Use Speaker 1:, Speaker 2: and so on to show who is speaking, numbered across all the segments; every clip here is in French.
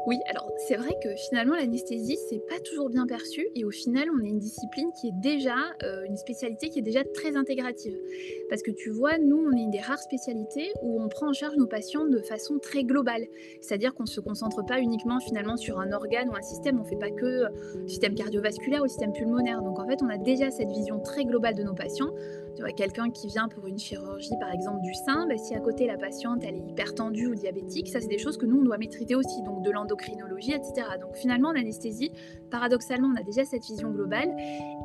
Speaker 1: Oui, alors c'est vrai que finalement l'anesthésie, c'est pas toujours bien perçu et au final, on est une discipline qui est déjà, une spécialité qui est déjà très intégrative. Parce que tu vois, nous, on est une des rares spécialités où on prend en charge nos patients de façon très globale. C'est-à-dire qu'on se concentre pas uniquement finalement sur un organe ou un système, on fait pas que, système cardiovasculaire ou système pulmonaire. Donc en fait, on a déjà cette vision très globale de nos patients. Tu vois, quelqu'un qui vient pour une chirurgie, par exemple, du sein, bah, si à côté la patiente, elle est hyper tendue ou diabétique, ça, c'est des choses que nous, on doit maîtriser aussi, donc de l'endocrinologie, etc. Donc finalement, en anesthésie, paradoxalement, on a déjà cette vision globale.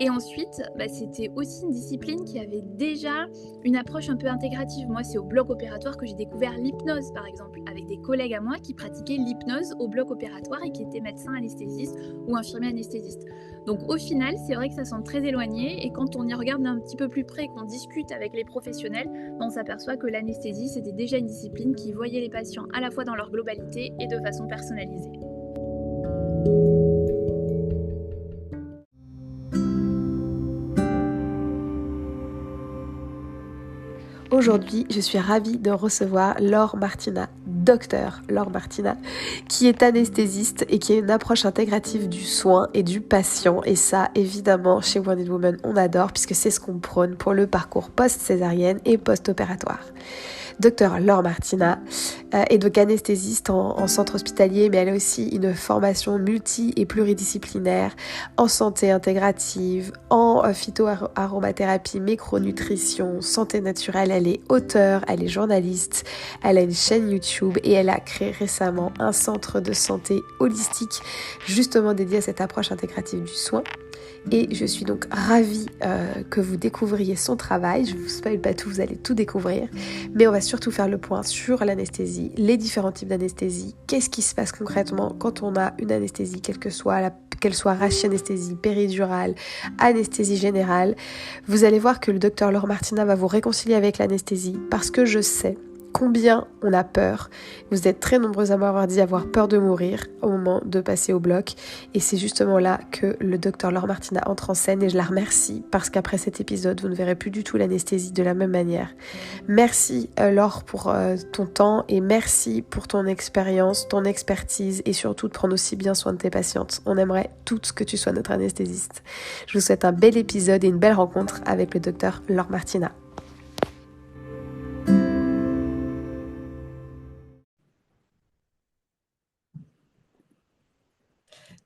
Speaker 1: Et ensuite, bah, c'était aussi une discipline qui avait déjà une approche un peu intégrative. Moi, c'est au bloc opératoire que j'ai découvert l'hypnose, par exemple, avec des collègues à moi qui pratiquaient l'hypnose au bloc opératoire et qui étaient médecins anesthésistes ou infirmiers anesthésistes. Donc au final, c'est vrai que ça semble très éloigné et quand on y regarde d'un petit peu plus près, qu'on discute avec les professionnels, ben, on s'aperçoit que l'anesthésie, c'était déjà une discipline qui voyait les patients à la fois dans leur globalité et de façon personnalisée.
Speaker 2: Aujourd'hui, je suis ravie de recevoir Laure Martina, docteur Laure Martina, qui est anesthésiste et qui a une approche intégrative du soin et du patient. Et ça, évidemment, chez Wounded Woman, on adore puisque c'est ce qu'on prône pour le parcours post-césarienne et post-opératoire. Docteur Laure Martina est donc anesthésiste en centre hospitalier, mais elle a aussi une formation multi- et pluridisciplinaire en santé intégrative, en phytoaromathérapie, micronutrition, santé naturelle. Elle est auteure, elle est journaliste, elle a une chaîne YouTube et elle a créé récemment un centre de santé holistique justement dédié à cette approche intégrative du soin. Et je suis donc ravie que vous découvriez son travail. Je ne vous spoil pas tout, vous allez tout découvrir. Mais on va surtout faire le point sur l'anesthésie, les différents types d'anesthésie, qu'est-ce qui se passe concrètement quand on a une anesthésie, qu'elle soit rachianesthésie, péridurale, anesthésie générale. Vous allez voir que le docteur Laure Martina va vous réconcilier avec l'anesthésie parce que je sais combien on a peur. Vous êtes très nombreux à m'avoir dit avoir peur de mourir au moment de passer au bloc. Et c'est justement là que le docteur Laure Martina entre en scène et je la remercie parce qu'après cet épisode, vous ne verrez plus du tout l'anesthésie de la même manière. Merci Laure pour ton temps et merci pour ton expérience, ton expertise et surtout de prendre aussi bien soin de tes patientes. On aimerait toutes que tu sois notre anesthésiste. Je vous souhaite un bel épisode et une belle rencontre avec le docteur Laure Martina.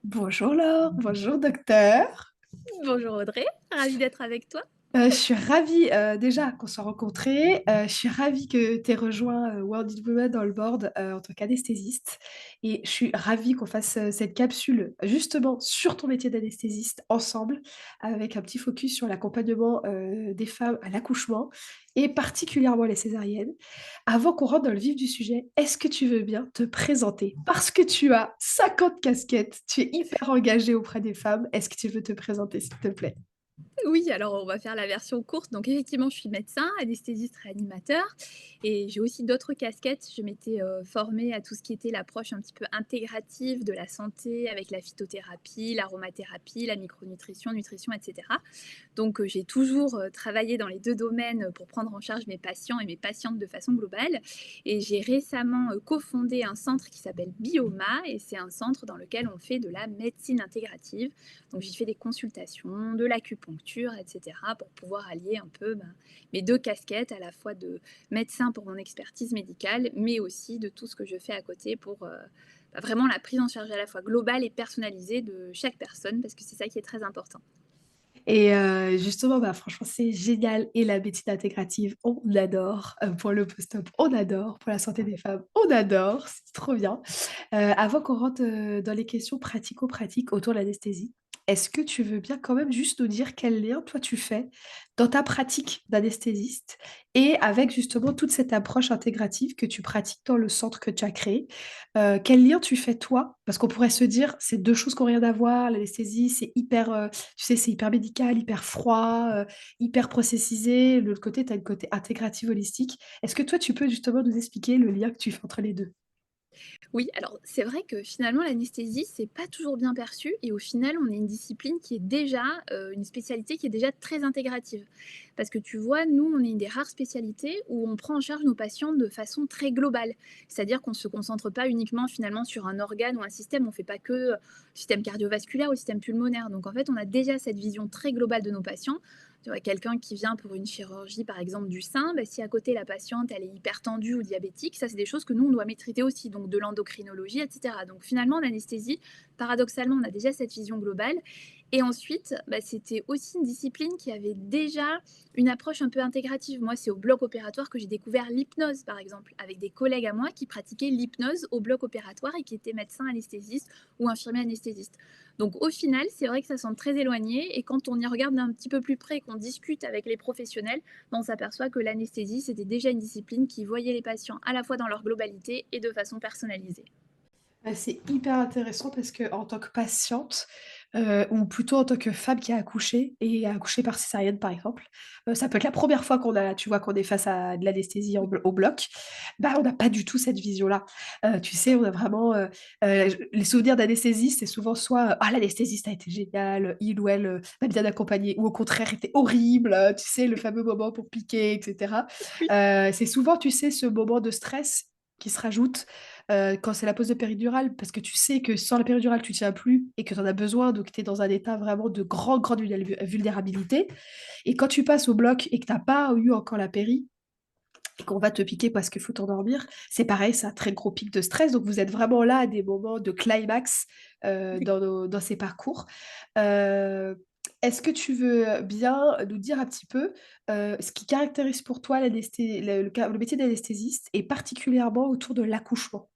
Speaker 2: Bonjour Laure, bonjour docteur.
Speaker 1: Bonjour Audrey, ravie d'être avec toi.
Speaker 2: Je suis ravie déjà qu'on soit rencontrés. Je suis ravie que tu aies rejoint World Women dans le board en tant qu'anesthésiste. Et je suis ravie qu'on fasse cette capsule justement sur ton métier d'anesthésiste ensemble, avec un petit focus sur l'accompagnement des femmes à l'accouchement et particulièrement les césariennes. Avant qu'on rentre dans le vif du sujet, est-ce que tu veux bien te présenter? Parce que tu as 50 casquettes, tu es hyper engagée auprès des femmes. Est-ce que tu veux te présenter, s'il te plaît?
Speaker 1: Oui, alors on va faire la version courte. Donc effectivement, je suis médecin, anesthésiste réanimateur et j'ai aussi d'autres casquettes. Je m'étais formée à tout ce qui était l'approche un petit peu intégrative de la santé avec la phytothérapie, l'aromathérapie, la micronutrition, nutrition, etc. Donc j'ai toujours travaillé dans les deux domaines pour prendre en charge mes patients et mes patientes de façon globale. Et j'ai récemment cofondé un centre qui s'appelle Bioma et c'est un centre dans lequel on fait de la médecine intégrative. Donc j'y fais des consultations, de l'acupuncture, etc. pour pouvoir allier un peu mes deux casquettes, à la fois de médecin pour mon expertise médicale, mais aussi de tout ce que je fais à côté pour vraiment la prise en charge à la fois globale et personnalisée de chaque personne, parce que c'est ça qui est très important.
Speaker 2: Et justement, bah, franchement, c'est génial et la médecine intégrative, on adore. Pour le post-op, on adore. Pour la santé des femmes, on adore. C'est trop bien. Avant qu'on rentre, dans les questions pratico-pratiques autour de l'anesthésie, est-ce que tu veux bien quand même juste nous dire quel lien toi tu fais dans ta pratique d'anesthésiste et avec justement toute cette approche intégrative que tu pratiques dans le centre que tu as créé? Quel lien tu fais toi? Parce qu'on pourrait se dire: «C'est 2 choses qui ont rien à voir, l'anesthésie c'est hyper, tu sais, c'est hyper médical, hyper froid, hyper processisé». De l'autre côté, tu as le côté intégratif holistique. Est-ce que toi tu peux justement nous expliquer le lien que tu fais entre les 2?
Speaker 1: Oui, alors c'est vrai que finalement l'anesthésie, c'est pas toujours bien perçu et au final, on est une discipline qui est déjà, une spécialité qui est déjà très intégrative. Parce que tu vois, nous, on est une des rares spécialités où on prend en charge nos patients de façon très globale. C'est-à-dire qu'on se concentre pas uniquement finalement sur un organe ou un système, on fait pas que, système cardiovasculaire ou système pulmonaire. Donc en fait, on a déjà cette vision très globale de nos patients. Tu vois, quelqu'un qui vient pour une chirurgie, par exemple, du sein, bah, si à côté la patiente, elle est hyper tendue ou diabétique, ça, c'est des choses que nous, on doit maîtriser aussi, donc de l'endocrinologie, etc. Donc finalement, l'anesthésie, paradoxalement, on a déjà cette vision globale. Et ensuite, bah, c'était aussi une discipline qui avait déjà une approche un peu intégrative. Moi, c'est au bloc opératoire que j'ai découvert l'hypnose, par exemple, avec des collègues à moi qui pratiquaient l'hypnose au bloc opératoire et qui étaient médecins anesthésistes ou infirmiers anesthésistes. Donc au final, c'est vrai que ça semble très éloigné et quand on y regarde d'un petit peu plus près, qu'on discute avec les professionnels, ben, on s'aperçoit que l'anesthésie, c'était déjà une discipline qui voyait les patients à la fois dans leur globalité et de façon personnalisée.
Speaker 2: C'est hyper intéressant parce qu'en tant que patiente, ou plutôt en tant que femme qui a accouché et a accouché par césarienne, par exemple, ça peut être la première fois qu'on a tu vois, qu'on est face à de l'anesthésie en
Speaker 1: Oui,
Speaker 2: au bloc. Bah, on n'a pas du tout cette vision-là. Tu sais, on a vraiment, j les souvenirs d'anesthésistes, c'est souvent soit, «Ah, l'anesthésiste a été génial, il ou elle, m'a bien accompagnée» ou au contraire était horrible, tu sais, le fameux moment pour piquer et cetera.
Speaker 1: oui,
Speaker 2: C'est souvent, tu sais, ce moment de stress qui se rajoute quand c'est la pose de péridurale, parce que tu sais que sans la péridurale, tu tiens plus et que tu en as besoin, donc tu es dans un état vraiment de grande, grande vulnérabilité. Et quand tu passes au bloc et que tu as pas eu encore la péri et qu'on va te piquer parce qu'il faut t'endormir, c'est pareil, c'est un très gros pic de stress. Donc vous êtes vraiment là à des moments de climax, dans ces parcours. Heu, Est-ce que tu veux bien nous dire un petit peu, ce qui caractérise pour toi le métier d'anesthésiste et particulièrement autour de l'accouchement?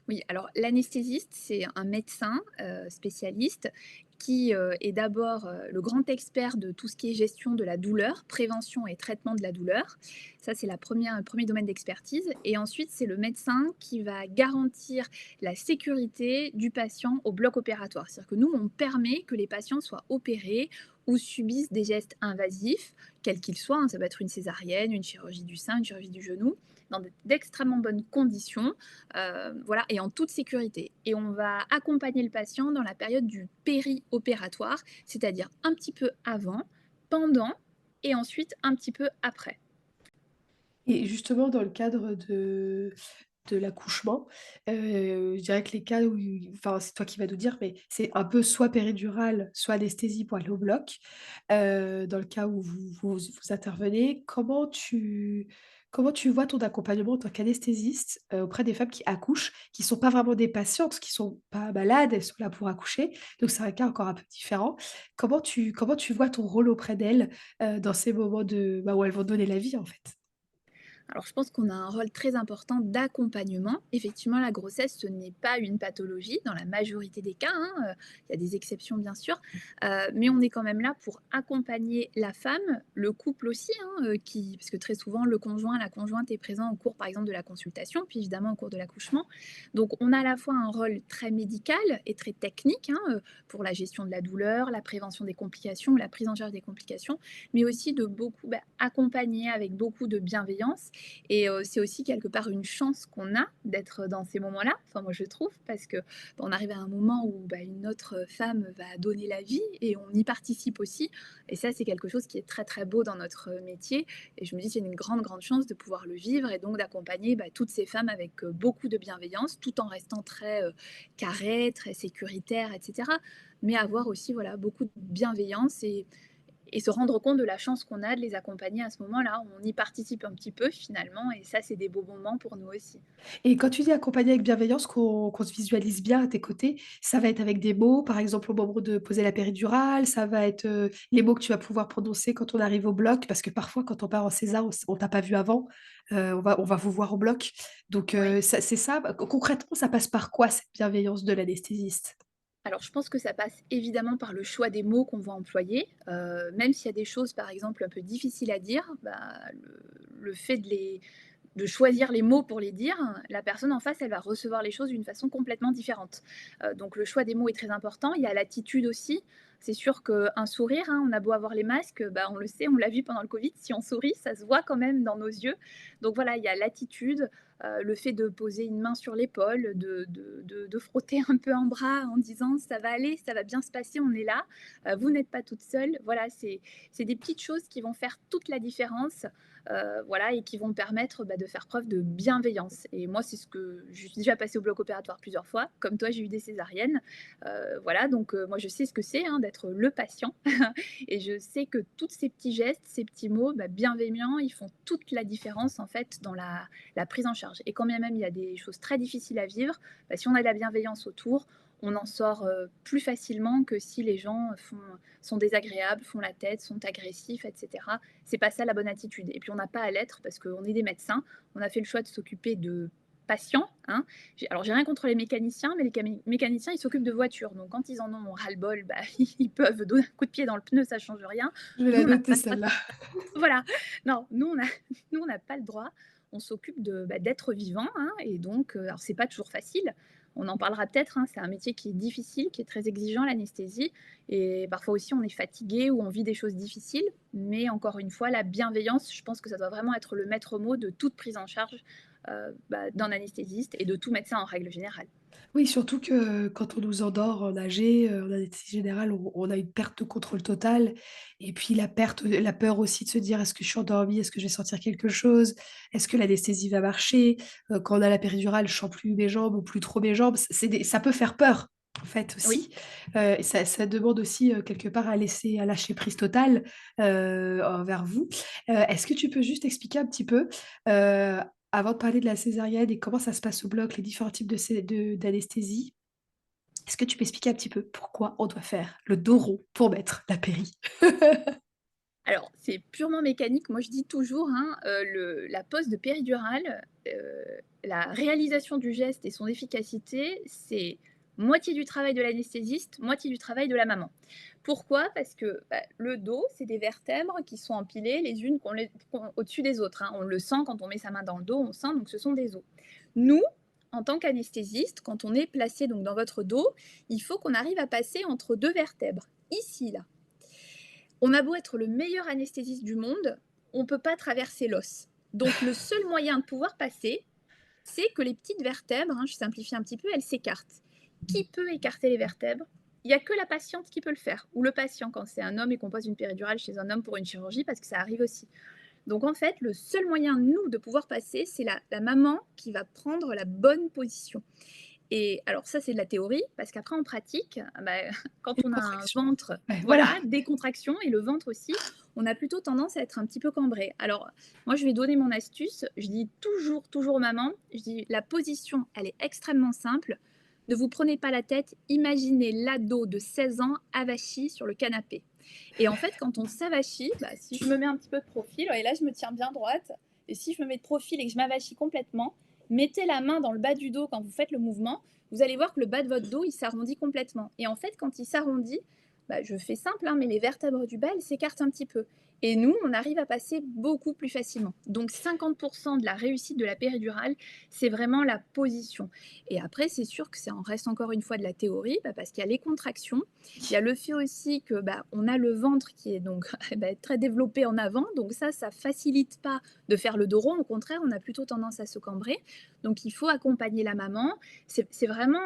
Speaker 1: oui, alors l'anesthésiste, c'est un médecin spécialiste qui est d'abord le grand expert de tout ce qui est gestion de la douleur, prévention et traitement de la douleur. Ça, c'est le premier domaine d'expertise. Et ensuite, c'est le médecin qui va garantir la sécurité du patient au bloc opératoire. C'est-à-dire que nous, on permet que les patients soient opérés ou subissent des gestes invasifs, quels qu'ils soient, hein. Ça peut être une césarienne, une chirurgie du sein, une chirurgie du genou, dans d'extrêmement bonnes conditions, voilà, et en toute sécurité. Et on va accompagner le patient dans la période du périopératoire, c'est-à-dire un petit peu avant, pendant et ensuite un petit peu après.
Speaker 2: Et justement, dans le cadre de l'accouchement, je dirais que les cas où enfin, c'est toi qui vas nous dire, mais c'est un peu soit péridurale, soit anesthésie pour aller au bloc. Dans le cas où vous intervenez, comment tu vois ton accompagnement en tant qu'anesthésiste, auprès des femmes qui accouchent, qui sont pas vraiment des patientes, qui sont pas malades, elles sont là pour accoucher, donc c'est un cas encore un peu différent. Comment tu vois ton rôle auprès d'elles, dans ces moments bah, où elles vont donner la vie, en fait?
Speaker 1: Alors, je pense qu'on a un rôle très important d'accompagnement. Effectivement, la grossesse, ce n'est pas une pathologie dans la majorité des cas, hein, il y a des exceptions bien sûr, mais on est quand même là pour accompagner la femme, le couple aussi, hein, qui parce que très souvent le conjoint, la conjointe est présent au cours, par exemple, de la consultation, puis évidemment au cours de l'accouchement. Donc on a à la fois un rôle très médical et très technique, hein, pour la gestion de la douleur, la prévention des complications, la prise en charge des complications, mais aussi de beaucoup, bah, accompagner avec beaucoup de bienveillance et c'est aussi quelque part une chance qu'on a d'être dans ces moments-là, enfin moi je trouve, parce que, bah, on arrive à un moment où, bah, une autre femme va donner la vie et on y participe aussi et ça c'est quelque chose qui est très, très beau dans notre métier et je me dis: «C'est une grande, grande chance de pouvoir le vivre» et donc d'accompagner, bah, toutes ces femmes avec, beaucoup de bienveillance, tout en restant très, carrées, très sécuritaires et cetera. Mais avoir aussi, voilà, beaucoup de bienveillance et se rendre compte de la chance qu'on a de les accompagner à ce moment-là. On y participe un petit peu finalement et ça, c'est des beaux moments pour nous aussi.
Speaker 2: Et quand tu dis accompagner avec bienveillance, qu'on se visualise bien à tes côtés, ça va être avec des mots, par exemple au moment de poser la péridurale, ça va être, les mots que tu vas pouvoir prononcer quand on arrive au bloc, parce que parfois quand on part en césar, on t'a pas vu avant, on va vous voir au bloc. Donc
Speaker 1: Oui.
Speaker 2: ça c'est ça, bah, concrètement, ça passe par quoi cette bienveillance de l'anesthésiste?
Speaker 1: Alors je pense que ça passe évidemment par le choix des mots qu'on va employer, même s'il y a des choses, par exemple, un peu difficiles à dire, bah, le fait de choisir les mots pour les dire, la personne en face, elle va recevoir les choses d'une façon complètement différente. Donc le choix des mots est très important. Il y a l'attitude aussi. C'est sûr qu'un sourire, hein, on a beau avoir les masques, bah, on le sait, on l'a vu pendant le Covid, si on sourit, ça se voit quand même dans nos yeux. Donc voilà, il y a l'attitude, Le fait de poser une main sur l'épaule, de frotter un peu un bras en disant: «Ça va aller, ça va bien se passer, on est là, vous n'êtes pas toute seule». Voilà, c'est des petites choses qui vont faire toute la différence, voilà et qui vont permettre, de faire preuve de bienveillance et moi, c'est ce que je suis déjà passée au bloc opératoire plusieurs fois. Comme toi, j'ai eu des césariennes, voilà donc moi, je sais ce que c'est, hein, d'être le patient et je sais que tous ces petits gestes, ces petits mots, bienveillants, ils font toute la différence, en fait, dans la prise en charge et quand bien même il y a des choses très difficiles à vivre, si on a de la bienveillance autour, on en sort, plus facilement que si les gens sont désagréables, font la tête, sont agressifs et cetera. C'est pas ça la bonne attitude et puis on n'a pas à l'être parce qu'on est des médecins. On a fait le choix de s'occuper de patients, hein. J'ai rien contre les mécaniciens, mais les mécaniciens, ils s'occupent de voitures, donc quand ils en ont ras-le-bol, ils peuvent donner un coup de pied dans le pneu, ça change rien.
Speaker 2: Je vais
Speaker 1: Nous,
Speaker 2: la
Speaker 1: on n'a
Speaker 2: noter
Speaker 1: pas le droit de
Speaker 2: celle-là.
Speaker 1: faire ça. Voilà. Non, nous, on n'a pas le droit. On s'occupe d'êtres vivants, hein, et donc alors c'est pas toujours facile. On en parlera peut-être, hein, c'est un métier qui est difficile, qui est très exigeant, l'anesthésie et parfois aussi on est fatigué ou on vit des choses difficiles. Mais encore une fois, la bienveillance, je pense que ça doit vraiment être le maître mot de toute prise en charge, d'un anesthésiste et de tout médecin en règle générale.
Speaker 2: Oui, surtout que quand on nous endort en AG, en anesthésie générale, on a une perte de contrôle totale et puis la peur aussi de se dire: «Est-ce que je suis endormie? Est-ce que je vais sentir quelque chose? Est-ce que l'anesthésie va marcher?» Quand on a la péridurale, je sens plus mes jambes ou plus trop mes jambes. Ça peut faire peur, en fait,
Speaker 1: Oui.
Speaker 2: aussi. Et ça demande aussi, quelque part à lâcher prise totale, envers vous. Est-ce que tu peux juste expliquer un petit peu, heu avant de parler de la césarienne et comment ça se passe au bloc, les différents types d'anesthésie, est-ce que tu peux expliquer un petit peu pourquoi on doit faire le dos rond pour mettre la péri?
Speaker 1: Alors, c'est purement mécanique. Moi, je dis toujours, hein, la pose de péridurale, la réalisation du geste et son efficacité, c'est moitié du travail de l'anesthésiste, moitié du travail de la maman. Pourquoi? Parce que, le dos, c'est des vertèbres qui sont empilées les unes au-dessus des autres, hein. On le sent quand on met sa main dans le dos, on sent, donc ce sont des os. Nous, en tant qu'anesthésiste, quand on est placé donc dans votre dos, il faut qu'on arrive à passer entre 2 vertèbres, ici, là. On a beau être le meilleur anesthésiste du monde, on ne peut pas traverser l'os. Donc le seul moyen de pouvoir passer, c'est que les petites vertèbres, hein, je simplifie un petit peu, elles s'écartent. Qui peut écarter les vertèbres? Il n'y a que la patiente qui peut le faire, ou le patient quand c'est un homme et qu'on pose une péridurale chez un homme pour une chirurgie, parce que ça arrive aussi. Donc en fait, le seul moyen, nous, de pouvoir passer, c'est la maman qui va prendre la bonne position. Et alors ça, c'est de la théorie, parce qu'après en pratique, quand
Speaker 2: Une
Speaker 1: on a un
Speaker 2: contraction.
Speaker 1: ventre,
Speaker 2: Ouais,
Speaker 1: voilà,
Speaker 2: voilà.
Speaker 1: des contractions et le ventre aussi, on a plutôt tendance à être un petit peu cambré. Alors, moi, je vais donner mon astuce. Je dis toujours, toujours aux mamans, je dis: «La position, elle est extrêmement simple. Ne vous prenez pas la tête, imaginez l'ado de 16 ans avachi sur le canapé». Et en fait, quand on s'avachit, si je me mets un petit peu de profil et là, je me tiens bien droite et si je me mets de profil et que je m'avachis complètement, mettez la main dans le bas du dos quand vous faites le mouvement, vous allez voir que le bas de votre dos, il s'arrondit complètement. Et en fait, quand il s'arrondit, je fais simple, hein, mais les vertèbres du bas, elles s'écartent un petit peu. Et nous, on arrive à passer beaucoup plus facilement. Donc 50% de la réussite de la péridurale, c'est vraiment la position. Et après, c'est sûr que ça en reste encore une fois de la théorie, parce qu'il y a les contractions, il y a le fait aussi que on a le ventre qui est donc très développé en avant, donc ça facilite pas de faire le dos rond. Au contraire, on a plutôt tendance à se cambrer. Donc il faut accompagner la maman. C'est vraiment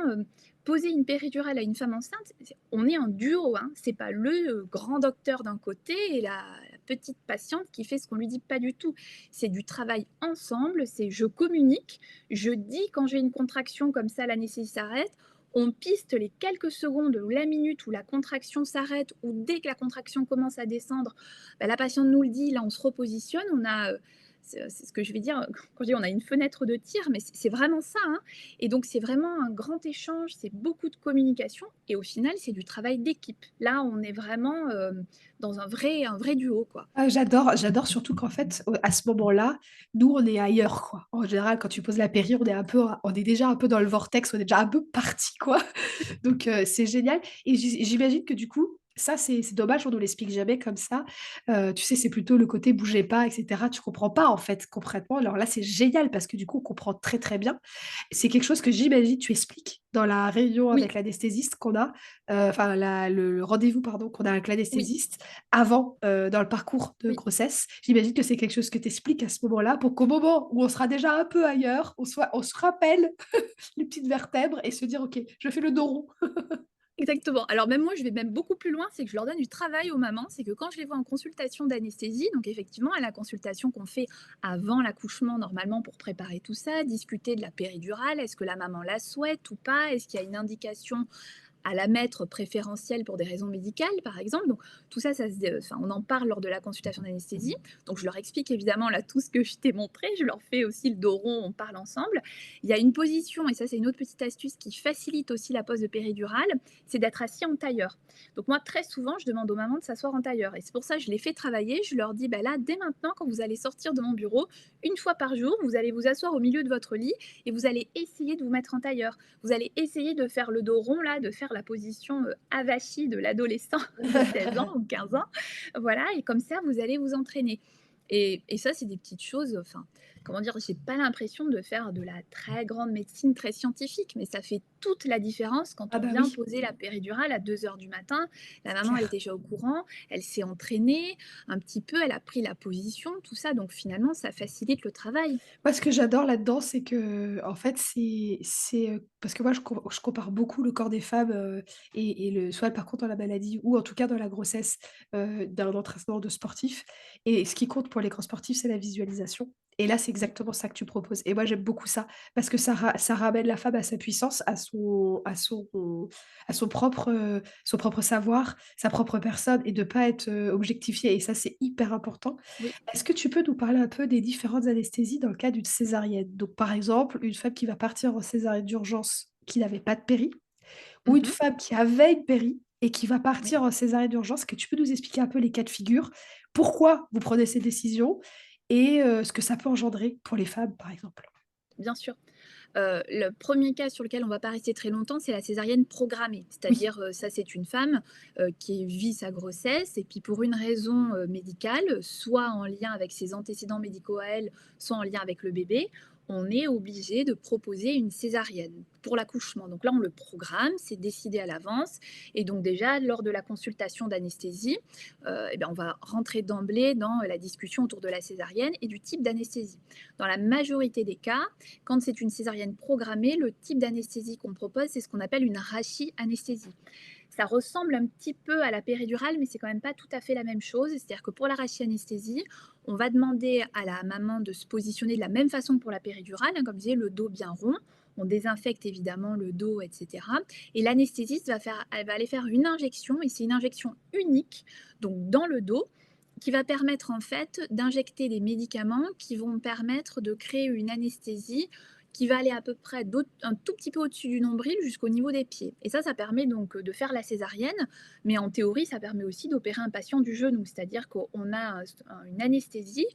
Speaker 1: poser une péridurale à une femme enceinte. On est en duo, hein. C'est pas le grand docteur d'un côté et la petite patiente qui fait ce qu'on lui dit, pas du tout. C'est du travail ensemble. C'est je communique, je dis quand j'ai une contraction comme ça, l'anesthésie s'arrête. On piste les quelques secondes ou la minute où la contraction s'arrête ou dès que la contraction commence à descendre, la patiente nous le dit, là on se repositionne, on a c'est ce que je vais dire quand je dis on a une fenêtre de tir, mais c'est vraiment ça, hein. Et donc c'est vraiment un grand échange, c'est beaucoup de communication et au final c'est du travail d'équipe. Là on est vraiment dans un vrai duo quoi.
Speaker 2: Ah, j'adore surtout qu'en fait, à ce moment-là, nous, on est ailleurs, quoi. En général, quand tu poses la péri, on est déjà un peu dans le vortex, on est déjà un peu parti, quoi. Donc c'est génial et j'imagine que du coup, Ça, c'est dommage, on nous l'explique jamais comme ça. Tu sais, c'est plutôt le côté bougez pas et cetera. Tu comprends pas, en fait, concrètement. Alors là, c'est génial parce que du coup, on comprend très, très bien. C'est quelque chose que j'imagine tu expliques dans la réunion
Speaker 1: Oui,
Speaker 2: avec l'anesthésiste qu'on a, enfin la le rendez-vous, pardon, qu'on a avec
Speaker 1: oui,
Speaker 2: l'anesthésiste avant, dans le parcours de
Speaker 1: oui.
Speaker 2: grossesse. J'imagine que c'est quelque chose que tu expliques à ce moment-là pour qu'au moment où on sera déjà un peu ailleurs, on se rappelle les petites vertèbres et se dire: «OK, je fais le dos rond».
Speaker 1: Exactement. Alors même moi, je vais même beaucoup plus loin, c'est que je leur donne du travail aux mamans. C'est que quand je les vois en consultation d'anesthésie, donc effectivement, à la consultation qu'on fait avant l'accouchement, normalement, pour préparer tout ça, discuter de la péridurale, est-ce que la maman la souhaite ou pas, est-ce qu'il y a une indication à la mettre préférentielle pour des raisons médicales, par exemple. Donc tout ça, enfin, on en parle lors de la consultation d'anesthésie. Donc je leur explique évidemment là tout ce que je t'ai montré. Je leur fais aussi le dos rond, on parle ensemble. Il y a une position, et ça c'est une autre petite astuce qui facilite aussi la pose de péridurale, c'est d'être assis en tailleur. Donc moi très souvent, je demande aux mamans de s'asseoir en tailleur. Et c'est pour ça que je les fais travailler. Je leur dis, bah là, dès maintenant, quand vous allez sortir de mon bureau, une fois par jour, vous allez vous asseoir au milieu de votre lit et vous allez essayer de vous mettre en tailleur. Vous allez essayer de faire le dos rond là, de faire la position, avachie de l'adolescent de 16 ans ou 15 ans. Voilà, et comme ça, vous allez vous entraîner. Et ça, c'est des petites choses, enfin, comment dire? J'ai pas l'impression de faire de la très grande médecine très scientifique, mais ça fait toute la différence quand
Speaker 2: Ah
Speaker 1: on
Speaker 2: bah
Speaker 1: vient
Speaker 2: oui,
Speaker 1: poser la péridurale à 2 heures du matin. La
Speaker 2: c'est
Speaker 1: maman, elle est
Speaker 2: clair.
Speaker 1: déjà au courant, elle s'est entraînée un petit peu, elle a pris la position, tout ça, donc finalement, ça facilite le travail.
Speaker 2: Moi, ce que j'adore là-dedans, c'est qu'en fait, parce que moi, je compare beaucoup le corps des femmes, et le soit le parcours dans la maladie ou en tout cas dans la grossesse, d'un entraînement de sportif et ce qui compte pour les grands sportifs, c'est la visualisation et là, c'est
Speaker 1: Oui,
Speaker 2: exactement ça que tu proposes et moi, j'aime beaucoup ça parce que ça ramène la femme à sa puissance, à son propre savoir, sa propre personne et de pas être, objectifiée et ça, c'est hyper important.
Speaker 1: oui.
Speaker 2: Est-ce que tu peux nous parler un peu des différentes anesthésies dans le cas d'une césarienne? Donc, par exemple, une femme qui va partir en césarienne d'urgence qui n'avait pas de péri ou une
Speaker 1: Mmh.
Speaker 2: femme qui avait une péri et qui va
Speaker 1: Oui.
Speaker 2: partir en césarienne d'urgence. Est-ce que tu peux nous expliquer un peu les cas de figure? Pourquoi vous prenez ces décisions et ce que ça peut engendrer pour les femmes, par exemple?
Speaker 1: Bien sûr. Le premier cas sur lequel on va pas rester très longtemps, c'est la césarienne programmée.
Speaker 2: Oui.
Speaker 1: C'est-à-dire, ça, c'est une femme, qui vit sa grossesse et puis pour une raison, médicale, soit en lien avec ses antécédents médicaux à elle, soit en lien avec le bébé, on est obligé de proposer une césarienne pour l'accouchement. Donc là, on le programme, c'est décidé à l'avance et donc déjà lors de la consultation d'anesthésie, et bien, on va rentrer d'emblée dans la discussion autour de la césarienne et du type d'anesthésie. Dans la majorité des cas, quand c'est une césarienne programmée, le type d'anesthésie qu'on propose, c'est ce qu'on appelle une rachi-anesthésie. Ça ressemble un petit peu à la péridurale, mais c'est quand même pas tout à fait la même chose. C'est-à-dire que pour la rachi-anesthésie, on va demander à la maman de se positionner de la même façon que pour la péridurale, hein, comme je disais, le dos bien rond. On désinfecte évidemment le dos, etc. Et l'anesthésiste elle va aller faire une injection, et c'est une injection unique, donc dans le dos, qui va permettre en fait d'injecter des médicaments qui vont permettre de créer une anesthésie qui va aller à peu près un tout petit peu au-dessus du nombril jusqu'au niveau des pieds. Et ça permet donc de faire la césarienne, mais en théorie, ça permet aussi d'opérer un patient du genou, c'est-à-dire qu'on a une anesthésie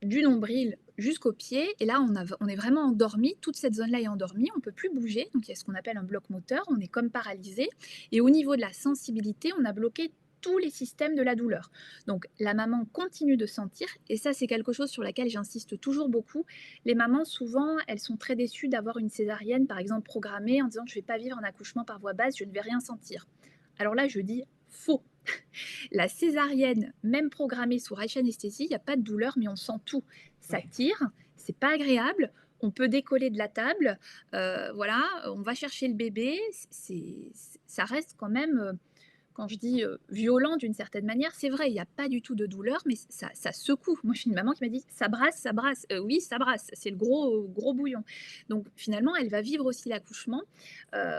Speaker 1: du nombril jusqu'au pied, et là on est vraiment endormi, toute cette zone-là est endormie, on ne peut plus bouger, donc il y a ce qu'on appelle un bloc moteur, on est comme paralysé, et au niveau de la sensibilité, on a bloqué tous les systèmes de la douleur. Donc la maman continue de sentir, et ça c'est quelque chose sur laquelle j'insiste toujours beaucoup. Les mamans, souvent, elles sont très déçues d'avoir une césarienne, par exemple, programmée en disant je ne vais pas vivre un accouchement par voie basse, je ne vais rien sentir. Alors là, je dis faux. La césarienne, même programmée sous anesthésie, il n'y a pas de douleur, mais on sent tout. Ça
Speaker 2: Ouais.
Speaker 1: tire, c'est pas agréable. On peut décoller de la table, voilà, on va chercher le bébé. Ça reste quand même, quand je dis violent d'une certaine manière, c'est vrai, il n'y a pas du tout de douleur, mais ça secoue. Moi, j'ai une maman qui m'a dit ça brasse, ça brasse. Oui, ça brasse, c'est le gros bouillon. Donc finalement, elle va vivre aussi l'accouchement.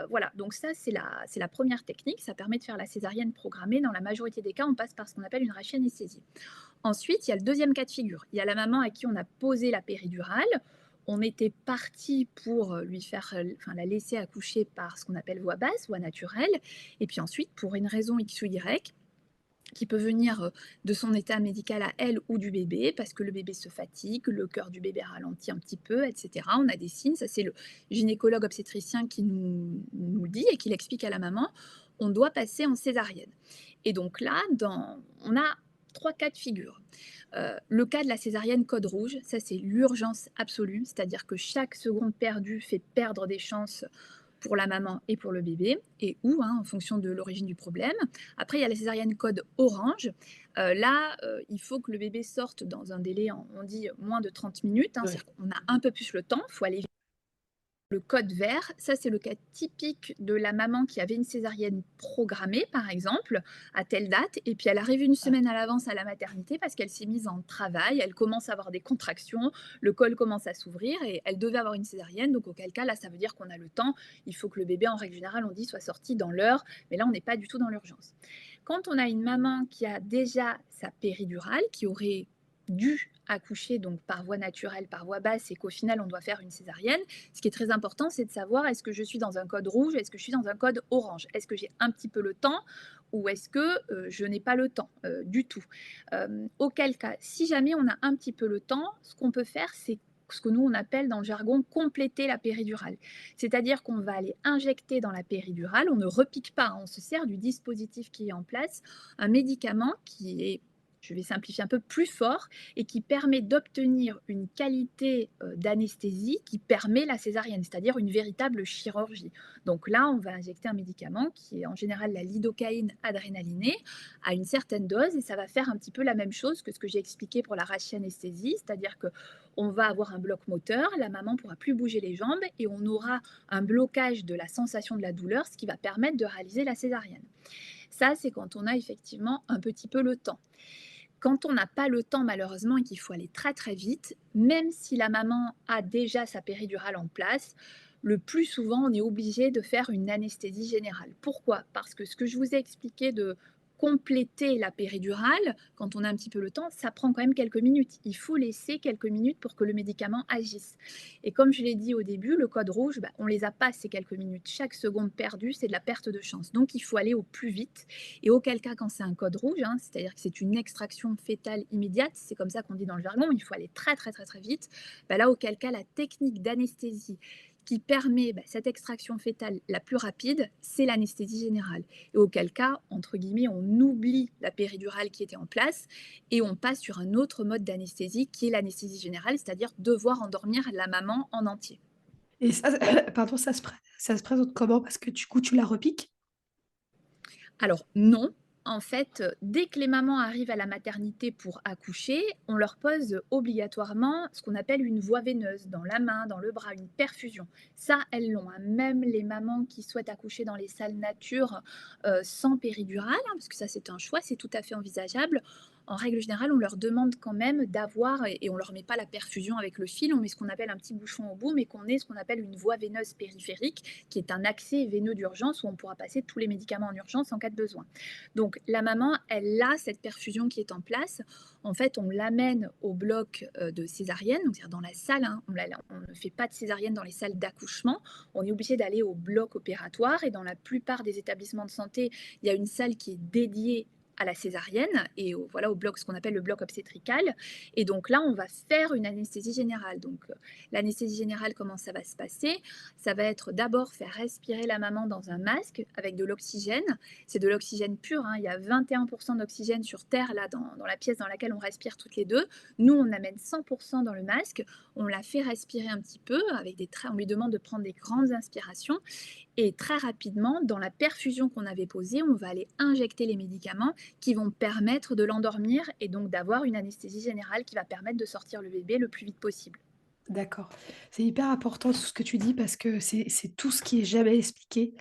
Speaker 1: Voilà, donc ça, c'est la première technique. Ça permet de faire la césarienne programmée. Dans la majorité des cas, on passe par ce qu'on appelle une rachianesthésie. Ensuite, il y a le deuxième cas de figure. Il y a la maman à qui on a posé la péridurale. On était parti pour lui faire, enfin, la laisser accoucher par ce qu'on appelle voie basse, voie naturelle. Et puis ensuite, pour une raison X ou Y, qui peut venir de son état médical à elle ou du bébé, parce que le bébé se fatigue, le cœur du bébé ralentit un petit peu, etc. On a des signes, ça c'est le gynécologue obstétricien qui nous le dit et qui l'explique à la maman. on doit passer en césarienne. Et donc là, on a 3 cas de figure. Le cas de la césarienne code rouge, ça c'est l'urgence absolue, c'est-à-dire que chaque seconde perdue fait perdre des chances pour la maman et pour le bébé, et où, hein, en fonction de l'origine du problème. Après, il y a la césarienne code orange. Là, il faut que le bébé sorte dans un délai, on dit moins de 30 minutes, hein,
Speaker 2: Ouais.
Speaker 1: c'est-à-dire qu'on a un peu plus le temps, il faut aller. Le code vert, ça c'est le cas typique de la maman qui avait une césarienne programmée, par exemple, à telle date, et puis elle arrive une
Speaker 2: Ah.
Speaker 1: semaine à l'avance à la maternité parce qu'elle s'est mise en travail, elle commence à avoir des contractions, le col commence à s'ouvrir et elle devait avoir une césarienne, donc auquel cas là ça veut dire qu'on a le temps, il faut que le bébé en règle générale on dit soit sorti dans l'heure, mais là on n'est pas du tout dans l'urgence. Quand on a une maman qui a déjà sa péridurale, qui aurait dû accoucher donc par voie naturelle, par voie basse, et qu'au final on doit faire une césarienne, ce qui est très important, c'est de savoir est-ce que je suis dans un code rouge, est-ce que je suis dans un code orange, est-ce que j'ai un petit peu le temps ou est-ce que je n'ai pas le temps du tout. Auquel cas, si jamais on a un petit peu le temps, ce qu'on peut faire, c'est ce que nous on appelle dans le jargon compléter la péridurale. C'est-à-dire qu'on va aller injecter dans la péridurale, on ne repique pas, hein, on se sert du dispositif qui est en place, un médicament qui est, je vais simplifier un peu, plus fort et qui permet d'obtenir une qualité d'anesthésie qui permet la césarienne, c'est-à-dire une véritable chirurgie. Donc là, on va injecter un médicament qui est en général la lidocaïne adrénalinée à une certaine dose et ça va faire un petit peu la même chose que ce que j'ai expliqué pour la rachianesthésie, c'est-à-dire que on va avoir un bloc moteur, la maman pourra plus bouger les jambes et on aura un blocage de la sensation de la douleur, ce qui va permettre de réaliser la césarienne. Ça, c'est quand on a effectivement un petit peu le temps. Quand on n'a pas le temps malheureusement et qu'il faut aller très très vite, même si la maman a déjà sa péridurale en place, le plus souvent on est obligé de faire une anesthésie générale. Pourquoi? Parce que ce que je vous ai expliqué de compléter la péridurale, quand on a un petit peu le temps, ça prend quand même quelques minutes. Il faut laisser quelques minutes pour que le médicament agisse. Et comme je l'ai dit au début, le code rouge, on ne les a pas ces quelques minutes. Chaque seconde perdue, c'est de la perte de chance. Donc il faut aller au plus vite. Et auquel cas, quand c'est un code rouge, hein, c'est-à-dire que c'est une extraction fétale immédiate, c'est comme ça qu'on dit dans le jargon, il faut aller très très très très vite. Là, auquel cas, la technique d'anesthésie qui permet cette extraction fétale la plus rapide, c'est l'anesthésie générale. Et auquel cas, entre guillemets, on oublie la péridurale qui était en place et on passe sur un autre mode d'anesthésie qui est l'anesthésie générale, c'est-à-dire devoir endormir la maman en entier.
Speaker 2: Et ça, pardon, ça se présente comment? Parce que du coup, tu la repiques?
Speaker 1: Alors non, en fait, dès que les mamans arrivent à la maternité pour accoucher, on leur pose obligatoirement ce qu'on appelle une voie veineuse dans la main, dans le bras, une perfusion. Ça, elles l'ont, hein. Même les mamans qui souhaitent accoucher dans les salles nature, sans péridurale, hein, parce que ça c'est un choix, c'est tout à fait envisageable. En règle générale, on leur demande quand même d'avoir et on leur met pas la perfusion avec le fil, on met ce qu'on appelle un petit bouchon au bout, mais qu'on ait ce qu'on appelle une voie veineuse périphérique, qui est un accès veineux d'urgence où on pourra passer tous les médicaments en urgence en cas de besoin. Donc la maman, elle a cette perfusion qui est en place. En fait, on l'amène au bloc de césarienne, donc c'est-à-dire dans la salle, hein, on ne fait pas de césarienne dans les salles d'accouchement. On est obligé d'aller au bloc opératoire et dans la plupart des établissements de santé, il y a une salle qui est dédiée à la césarienne et voilà, au bloc, ce qu'on appelle le bloc obstétrical. Et donc là, on va faire une anesthésie générale. Donc l'anesthésie générale, comment ça va se passer? Ça va être d'abord faire respirer la maman dans un masque avec de l'oxygène. C'est de l'oxygène pur, hein. Il y a 21% d'oxygène sur Terre, là, dans la pièce dans laquelle on respire toutes les deux. Nous, on amène 100% dans le masque. On la fait respirer un petit peu. On lui demande de prendre des grandes inspirations. Et très rapidement, dans la perfusion qu'on avait posée, on va aller injecter les médicaments qui vont permettre de l'endormir et donc d'avoir une anesthésie générale qui va permettre de sortir le bébé le plus vite possible.
Speaker 2: D'accord. C'est hyper important tout ce que tu dis parce que c'est tout ce qui est jamais expliqué.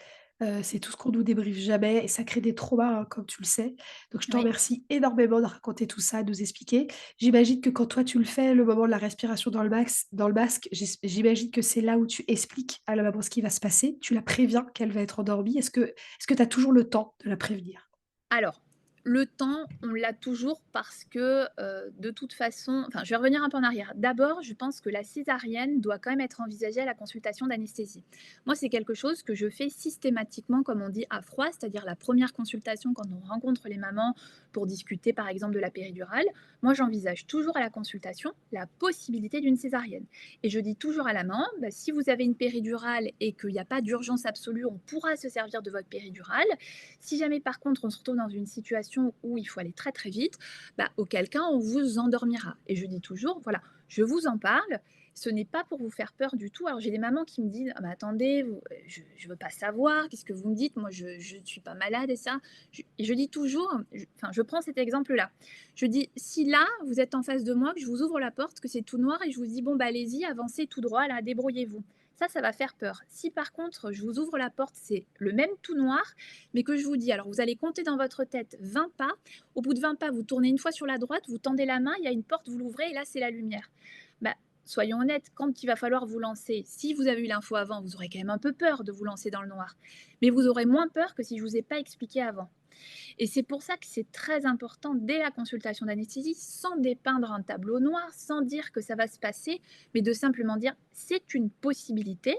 Speaker 2: C'est tout ce qu'on nous débriefe jamais et ça crée des traumas, hein, comme tu le sais. Donc je te
Speaker 1: Oui.
Speaker 2: remercie énormément de raconter tout ça, de nous expliquer. J'imagine que quand toi tu le fais, le moment de la respiration dans le masque, j'imagine que c'est là où tu expliques à la maman ce qui va se passer. Tu la préviens qu'elle va être endormie. Est-ce que tu as toujours le temps de la prévenir?
Speaker 1: Alors, Le temps, on l'a toujours parce que, de toute façon enfin, je vais revenir un peu en arrière. D'abord, je pense que la césarienne doit quand même être envisagée à la consultation d'anesthésie. Moi, c'est quelque chose que je fais systématiquement, comme on dit, à froid, c'est-à-dire la première consultation quand on rencontre les mamans pour discuter, par exemple, de la péridurale. Moi, j'envisage toujours à la consultation la possibilité d'une césarienne et je dis toujours à la maman: «Bah, si vous avez une péridurale et qu'il n'y a pas d'urgence absolue, on pourra se servir de votre péridurale. Si jamais par contre on se retrouve dans une situation où il faut aller très très vite, bah, auquel cas on vous endormira. Et je dis toujours, voilà, je vous en parle, ce n'est pas pour vous faire peur du tout. Alors j'ai des mamans qui me disent, ah, bah, attendez, je ne veux pas savoir, qu'est-ce que vous me dites, moi je ne suis pas malade et ça. Et je dis toujours, enfin je prends cet exemple-là, je dis, si là vous êtes en face de moi, que je vous ouvre la porte, que c'est tout noir et je vous dis, bon bah allez-y, avancez tout droit, là, débrouillez-vous. Ça va faire peur. Si par contre je vous ouvre la porte, c'est le même tout noir, mais que je vous dis, alors vous allez compter dans votre tête 20 pas. Au bout de 20 pas, vous tournez une fois sur la droite, vous tendez la main, il y a une porte, vous l'ouvrez et là, c'est la lumière. Bah, soyons honnêtes, quand il va falloir vous lancer, si vous avez eu l'info avant, vous aurez quand même un peu peur de vous lancer dans le noir. Mais vous aurez moins peur que si je ne vous ai pas expliqué avant. Et c'est pour ça que c'est très important dès la consultation d'anesthésie, sans dépeindre un tableau noir, sans dire que ça va se passer, mais de simplement dire c'est une possibilité.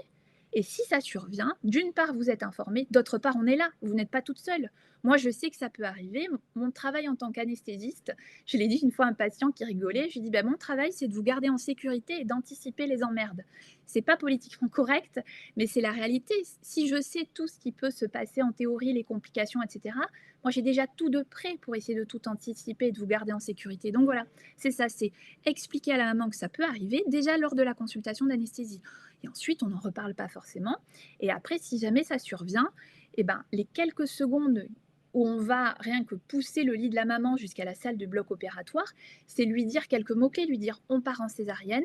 Speaker 1: Et si ça survient, d'une part, vous êtes informé, d'autre part, on est là, vous n'êtes pas toute seule. Moi, je sais que ça peut arriver. Mon travail en tant qu'anesthésiste, je l'ai dit une fois à un patient qui rigolait, je lui ai dit, bah, mon travail, c'est de vous garder en sécurité et d'anticiper les emmerdes. C'est pas politiquement correct, mais c'est la réalité. Si je sais tout ce qui peut se passer en théorie, les complications, etc., moi, j'ai déjà tout de prêt pour essayer de tout anticiper et de vous garder en sécurité. Donc voilà, c'est ça, c'est expliquer à la maman que ça peut arriver déjà lors de la consultation d'anesthésie. Et ensuite, on n'en reparle pas forcément. Et après, si jamais ça survient, eh ben, les quelques secondes où on va rien que pousser le lit de la maman jusqu'à la salle de bloc opératoire, c'est lui dire quelques mots-clés, lui dire on part en césarienne,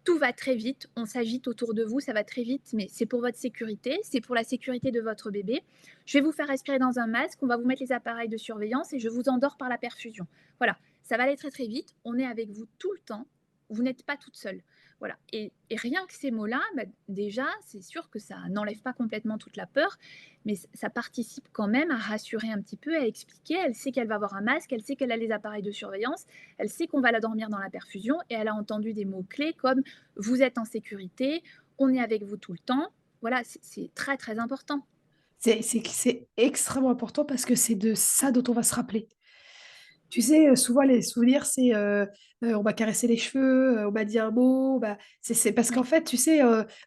Speaker 1: tout va très vite, on s'agite autour de vous, ça va très vite, mais c'est pour votre sécurité, c'est pour la sécurité de votre bébé. Je vais vous faire respirer dans un masque, on va vous mettre les appareils de surveillance et je vous endors par la perfusion. Voilà, ça va aller très très vite, on est avec vous tout le temps, vous n'êtes pas toute seule. Voilà. Et rien que ces mots-là, bah, déjà, c'est sûr que ça n'enlève pas complètement toute la peur, mais ça participe quand même à rassurer un petit peu, à expliquer. Elle sait qu'elle va avoir un masque, elle sait qu'elle a les appareils de surveillance, elle sait qu'on va la dormir dans la perfusion et elle a entendu des mots-clés comme vous êtes en sécurité, on est avec vous tout le temps. Voilà, c'est très très important.
Speaker 2: C'est extrêmement important parce que c'est de ça dont on va se rappeler. Tu sais, souvent les souvenirs, c'est, on m'a caressé les cheveux, on m'a dit un mot, bah, c'est parce qu'en
Speaker 1: Oui,
Speaker 2: fait, tu sais,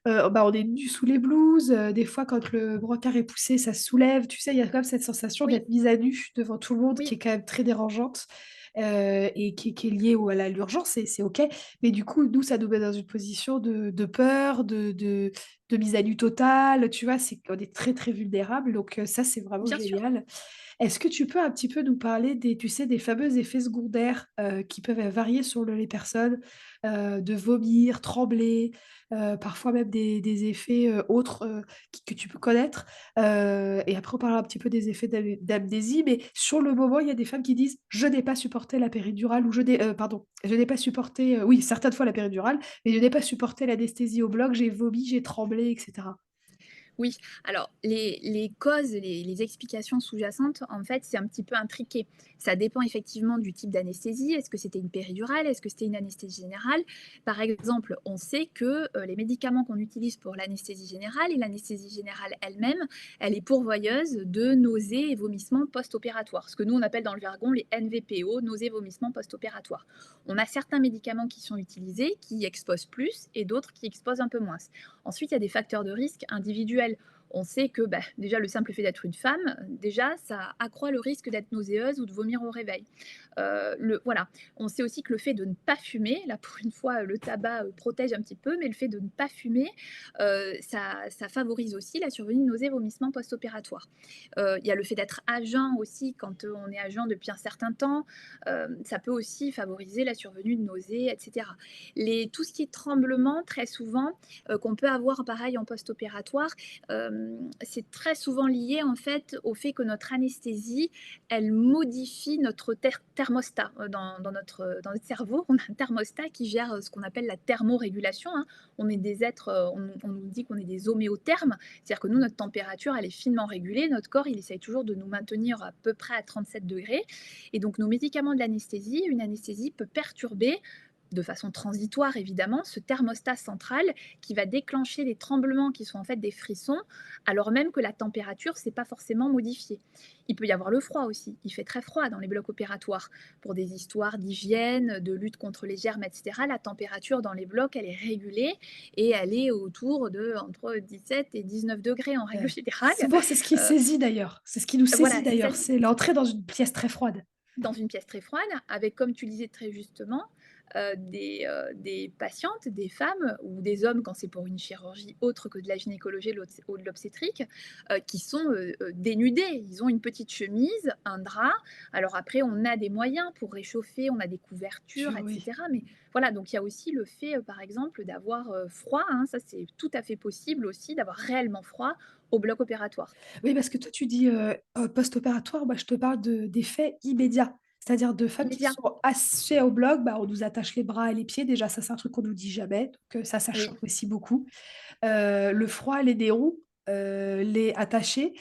Speaker 2: bah, on est nus sous les blouses, des fois quand le brancard est poussé, ça se soulève, tu sais, il y a quand même cette sensation
Speaker 1: oui,
Speaker 2: d'être mise à nu devant tout le monde qui
Speaker 1: oui,
Speaker 2: est quand même très dérangeante, et qui est liée au à l'urgence, c'est OK. Mais du coup, nous, ça nous met dans une position de peur, de mise à nu totale, tu vois? C'est qu'on est très, très vulnérable, donc ça, c'est vraiment
Speaker 1: bien sûr.
Speaker 2: génial. Est-ce que tu peux un petit peu nous parler des tu sais, des fameux effets secondaires, qui peuvent, varier selon les personnes, de vomir, trembler, parfois même des effets, autres, qui que tu peux connaître? Et après on parlera un petit peu des effets d'amnésie, mais sur le moment, il y a des femmes qui disent: «Je n'ai pas supporté la péridurale» ou pardon, «Je n'ai pas supporté», oui, certaines fois la péridurale, mais «Je n'ai pas supporté l'anesthésie au bloc, j'ai vomi, j'ai tremblé» et cetera.
Speaker 1: Oui, alors les causes, les explications sous-jacentes, en fait, c'est un petit peu intriqué. Ça dépend effectivement du type d'anesthésie. Est-ce que c'était une péridurale? Est-ce que c'était une anesthésie générale? Par exemple, on sait que, les médicaments qu'on utilise pour l'anesthésie générale et l'anesthésie générale elle-même, elle est pourvoyeuse de nausées et vomissements post-opératoires. Ce que nous, on appelle dans le jargon les NVPO, nausées, vomissements post-opératoires. On a certains médicaments qui sont utilisés, qui exposent plus et d'autres qui exposent un peu moins. Ensuite, il y a des facteurs de risque individuels. On sait que bah, déjà le simple fait d'être une femme, déjà ça accroît le risque d'être nauséeuse ou de vomir au réveil. Voilà. On sait aussi que le fait de ne pas fumer, là pour une fois le tabac protège un petit peu, mais le fait de ne pas fumer, ça favorise aussi la survenue de nausées, vomissements post-opératoires. Il y a le fait d'être à jeun aussi, quand on est à jeun depuis un certain temps, ça peut aussi favoriser la survenue de nausées, etc. Tout ce qui est tremblement, très souvent, qu'on peut avoir pareil en post-opératoire, c'est très souvent lié, en fait, au fait que notre anesthésie, elle modifie notre thermostat, dans notre cerveau. On a un thermostat qui gère, ce qu'on appelle la thermorégulation, hein. On est des êtres, on nous dit qu'on est des homéothermes, c'est-à-dire que nous, notre température, elle est finement régulée. Notre corps, il essaye toujours de nous maintenir à peu près à 37 degrés. Et donc nos médicaments de l'anesthésie, une anesthésie peut perturber de façon transitoire évidemment, ce thermostat central qui va déclencher des tremblements qui sont en fait des frissons, alors même que la température s'est pas forcément modifiée. Il peut y avoir le froid aussi. Il fait très froid dans les blocs opératoires. Pour des histoires d'hygiène, de lutte contre les germes, etc., la température dans les blocs, elle est régulée et elle est autour de entre 17 et 19 degrés en règle générale.
Speaker 3: Souvent, c'est ce qui
Speaker 1: Euh,
Speaker 3: saisit d'ailleurs. C'est ce qui nous saisit
Speaker 1: voilà, c'est ça.
Speaker 3: d'ailleurs, c'est l'entrée dans une pièce très froide.
Speaker 1: Dans une pièce très froide, avec, comme tu le disais très justement, des patientes, des femmes ou des hommes quand c'est pour une chirurgie autre que de la gynécologie ou de l'obstétrique, qui sont, dénudés. Ils ont une petite chemise, un drap. Alors après, on a des moyens pour réchauffer, on a des couvertures, et
Speaker 3: Oui.
Speaker 1: cetera. Mais voilà, donc il y a aussi le fait, par exemple, d'avoir, froid, hein. Ça, c'est tout à fait possible aussi d'avoir réellement froid au bloc opératoire.
Speaker 3: Oui, parce que toi, tu dis, post-opératoire, moi, je te parle d'effets immédiats. C'est-à-dire de femmes qui
Speaker 1: Immédiat.
Speaker 3: sont attachées au bloc, bah, on nous attache les bras et les pieds. Déjà, ça, c'est un truc qu'on nous dit jamais, donc ça
Speaker 1: Oui.
Speaker 3: choque aussi beaucoup. Le froid, les néons, les attachés,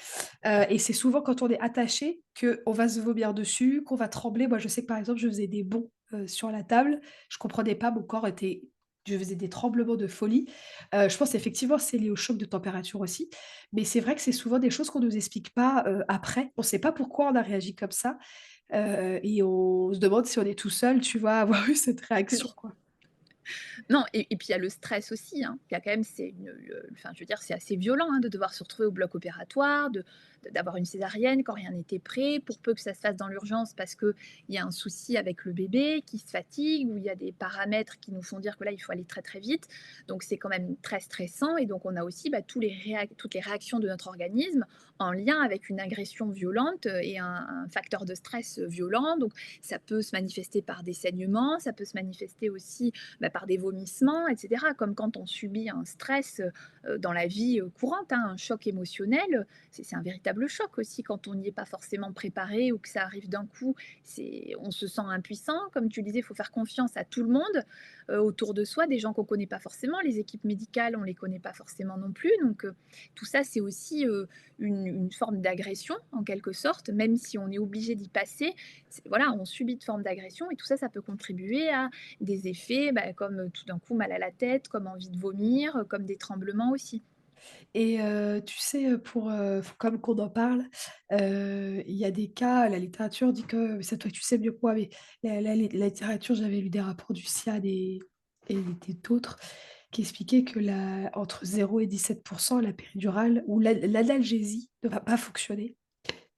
Speaker 3: et c'est souvent quand on est attaché qu'on va se vomir dessus, qu'on va trembler. Moi, je sais que, par exemple, je faisais des bonds, sur la table. Je comprenais pas, mon corps était je faisais des tremblements de folie. Je pense effectivement c'est lié au choc de température aussi, mais c'est vrai que c'est souvent des choses qu'on nous explique pas, après. On sait pas pourquoi on a réagi comme ça, et on se demande si on est tout seul, tu vois, à avoir eu cette réaction, quoi.
Speaker 1: Non, et puis il y a le stress aussi, hein. Il y a quand même, c'est enfin, je veux dire, c'est assez violent, hein, de devoir se retrouver au bloc opératoire, d'avoir une césarienne quand rien n'était prêt, pour peu que ça se fasse dans l'urgence parce qu'il y a un souci avec le bébé qui se fatigue, ou il y a des paramètres qui nous font dire que là, il faut aller très très vite. Donc c'est quand même très stressant, et donc on a aussi, bah, toutes les réactions de notre organisme en lien avec une agression violente, et un facteur de stress violent. Donc ça peut se manifester par des saignements, ça peut se manifester aussi, bah, par des vomissements, et cetera. Comme quand on subit un stress, dans la vie, courante, hein, un choc émotionnel, c'est un véritable choc aussi quand on n'y est pas forcément préparé ou que ça arrive d'un coup. On se sent impuissant. Comme tu le disais, il faut faire confiance à tout le monde, autour de soi, des gens qu'on ne connaît pas forcément. Les équipes médicales, on ne les connaît pas forcément non plus. Donc, tout ça, c'est aussi, une forme d'agression en quelque sorte, même si on est obligé d'y passer. Voilà, on subit une forme d'agression, et tout ça, ça peut contribuer à des effets, bah, comme, tout d'un coup mal à la tête, comme envie de vomir, comme des tremblements aussi.
Speaker 3: Et tu sais, comme qu'on en parle, il y a des cas, la littérature dit que ça toi tu sais mieux que moi, mais la littérature, j'avais lu des rapports du SIAD et d'autres qui expliquaient que la entre 0 et 17 la péridurale ou l'analgésie ne va pas fonctionner.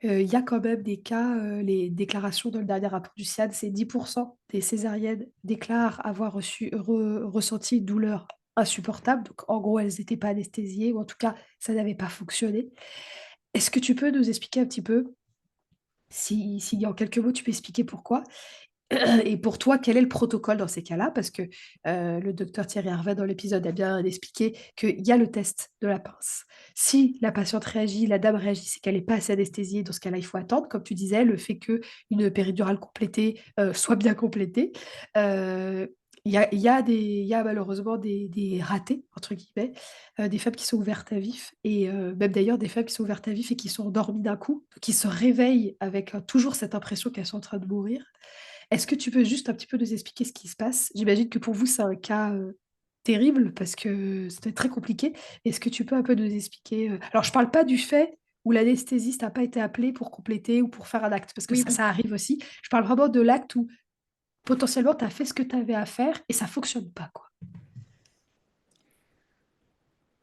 Speaker 3: Il y a quand même des cas, les déclarations dans le dernier rapport du SIAD, c'est 10 des césariennes déclarent avoir ressenti une douleur insupportable. Donc en gros, elles n'étaient pas anesthésiées ou en tout cas, ça n'avait pas fonctionné. Est-ce que tu peux nous expliquer un petit peu si en quelques mots, tu peux expliquer pourquoi? Et pour toi, quel est le protocole dans ces cas-là? Parce que, le docteur Thierry Hervé, dans l'épisode, a bien expliqué qu'il y a le test de la pince. Si la patiente réagit, la dame réagit, c'est qu'elle est pas assez anesthésiée. Dans ce cas-là, il faut attendre. Comme tu disais, le fait qu'une péridurale complétée, soit bien complétée. Il y a malheureusement des «ratés» entre guillemets, des femmes qui sont ouvertes à vif et même d'ailleurs des femmes qui sont ouvertes à vif et qui sont endormies d'un coup, qui se réveillent avec, toujours cette impression qu'elles sont en train de mourir. Est-ce que tu peux juste un petit peu nous expliquer ce qui se passe? J'imagine que pour vous, c'est un cas, terrible parce que ça doit être très compliqué. Est-ce que tu peux un peu nous expliquer, alors je parle pas du fait où l'anesthésiste n'a pas été appelé pour compléter ou pour faire un acte, parce que
Speaker 1: Oui,
Speaker 3: ça,
Speaker 1: oui.
Speaker 3: ça arrive aussi. Je parle vraiment de l'acte où potentiellement tu as fait ce que tu avais à faire et ça fonctionne pas, quoi.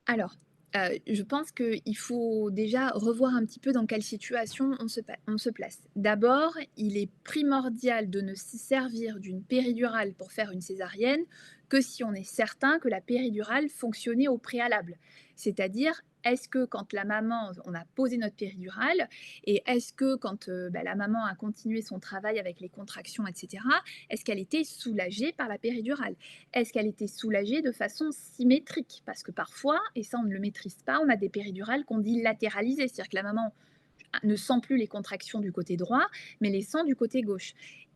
Speaker 1: Alors, je pense qu'il faut déjà revoir un petit peu dans quelle situation on se place. D'abord, il est primordial de ne se servir d'une péridurale pour faire une césarienne que si on est certain que la péridurale fonctionnait au préalable. C'est-à-dire, est-ce que quand la maman, on a posé notre péridurale, et est-ce que quand la maman a continué son travail avec les contractions, etc., est-ce qu'elle était soulagée par la péridurale? Est-ce qu'elle était soulagée de façon symétrique? Parce que parfois, et ça on ne le maîtrise pas, on a des péridurales qu'on dit latéralisées, c'est-à-dire que la maman ne sent plus les contractions du côté droit, mais les sent du côté gauche.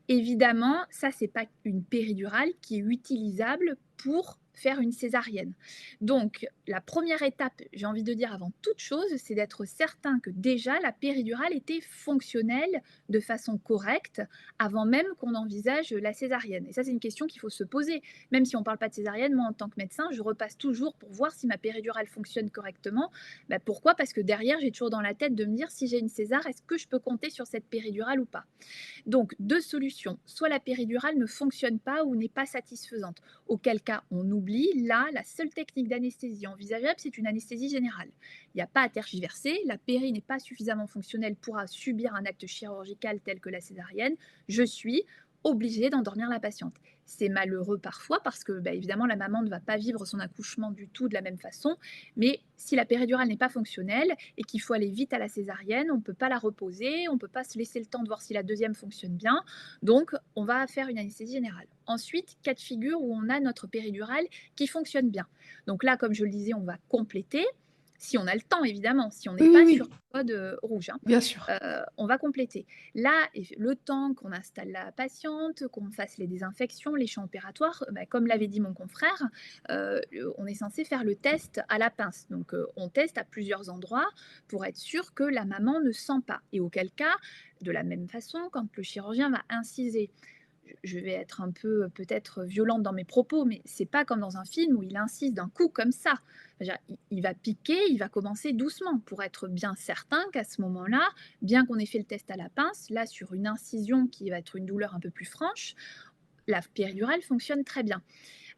Speaker 1: Évidemment, ça, c'est pas une péridurale qui est utilisable pour faire une césarienne. Donc, la première étape, j'ai envie de dire avant toute chose, c'est d'être certain que déjà la péridurale était fonctionnelle de façon correcte avant même qu'on envisage la césarienne. Et ça, c'est une question qu'il faut se poser. Même si on ne parle pas de césarienne, moi, en tant que médecin, je repasse toujours pour voir si ma péridurale fonctionne correctement. Pourquoi? Parce que derrière, j'ai toujours dans la tête de me dire si j'ai une césar, est-ce que je peux compter sur cette péridurale ou pas? Donc, deux solutions. Soit la péridurale ne fonctionne pas ou n'est pas satisfaisante, auquel cas on oublie. Là, la seule technique d'anesthésie envisageable, c'est une anesthésie générale. Il n'y a pas à tergiverser. La péri n'est pas suffisamment fonctionnelle pour subir un acte chirurgical tel que la césarienne. Je suis obligée d'endormir la patiente. C'est malheureux parfois parce que, évidemment, la maman ne va pas vivre son accouchement du tout de la même façon. Mais si la péridurale n'est pas fonctionnelle et qu'il faut aller vite à la césarienne, on ne peut pas la reposer, on ne peut pas se laisser le temps de voir si la deuxième fonctionne bien. Donc, on va faire une anesthésie générale. Ensuite, cas de figure où on a notre péridurale qui fonctionne bien. Donc là, comme je le disais, on va compléter. Si on a le temps, évidemment, si on n'est
Speaker 3: Oui, oui,
Speaker 1: pas
Speaker 3: oui,
Speaker 1: sur code rouge, hein.
Speaker 3: bien sûr.
Speaker 1: On va compléter. Là, le temps qu'on installe la patiente, qu'on fasse les désinfections, les champs opératoires, comme l'avait dit mon confrère, on est censé faire le test à la pince. Donc, on teste à plusieurs endroits pour être sûr que la maman ne sent pas. Et auquel cas, de la même façon, quand le chirurgien va inciser, je vais être un peu peut-être violente dans mes propos, mais c'est pas comme dans un film où il insiste d'un coup comme ça. Il va piquer, il va commencer doucement pour être bien certain qu'à ce moment-là, bien qu'on ait fait le test à la pince, là sur une incision qui va être une douleur un peu plus franche, la péridurale fonctionne très bien.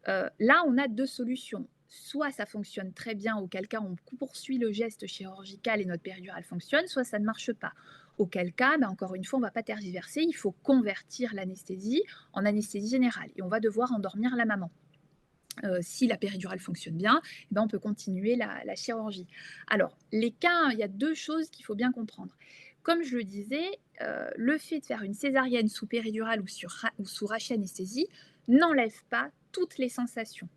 Speaker 1: Là, on a deux solutions. Soit ça fonctionne très bien, auquel cas on poursuit le geste chirurgical et notre péridurale fonctionne, soit ça ne marche pas. Auquel cas, encore une fois, on ne va pas tergiverser, il faut convertir l'anesthésie en anesthésie générale et on va devoir endormir la maman. Si la péridurale fonctionne bien, on peut continuer la chirurgie. Alors, les cas, il y a deux choses qu'il faut bien comprendre. Comme je le disais, le fait de faire une césarienne sous péridurale ou sous rachis-anesthésie n'enlève pas toutes les sensations.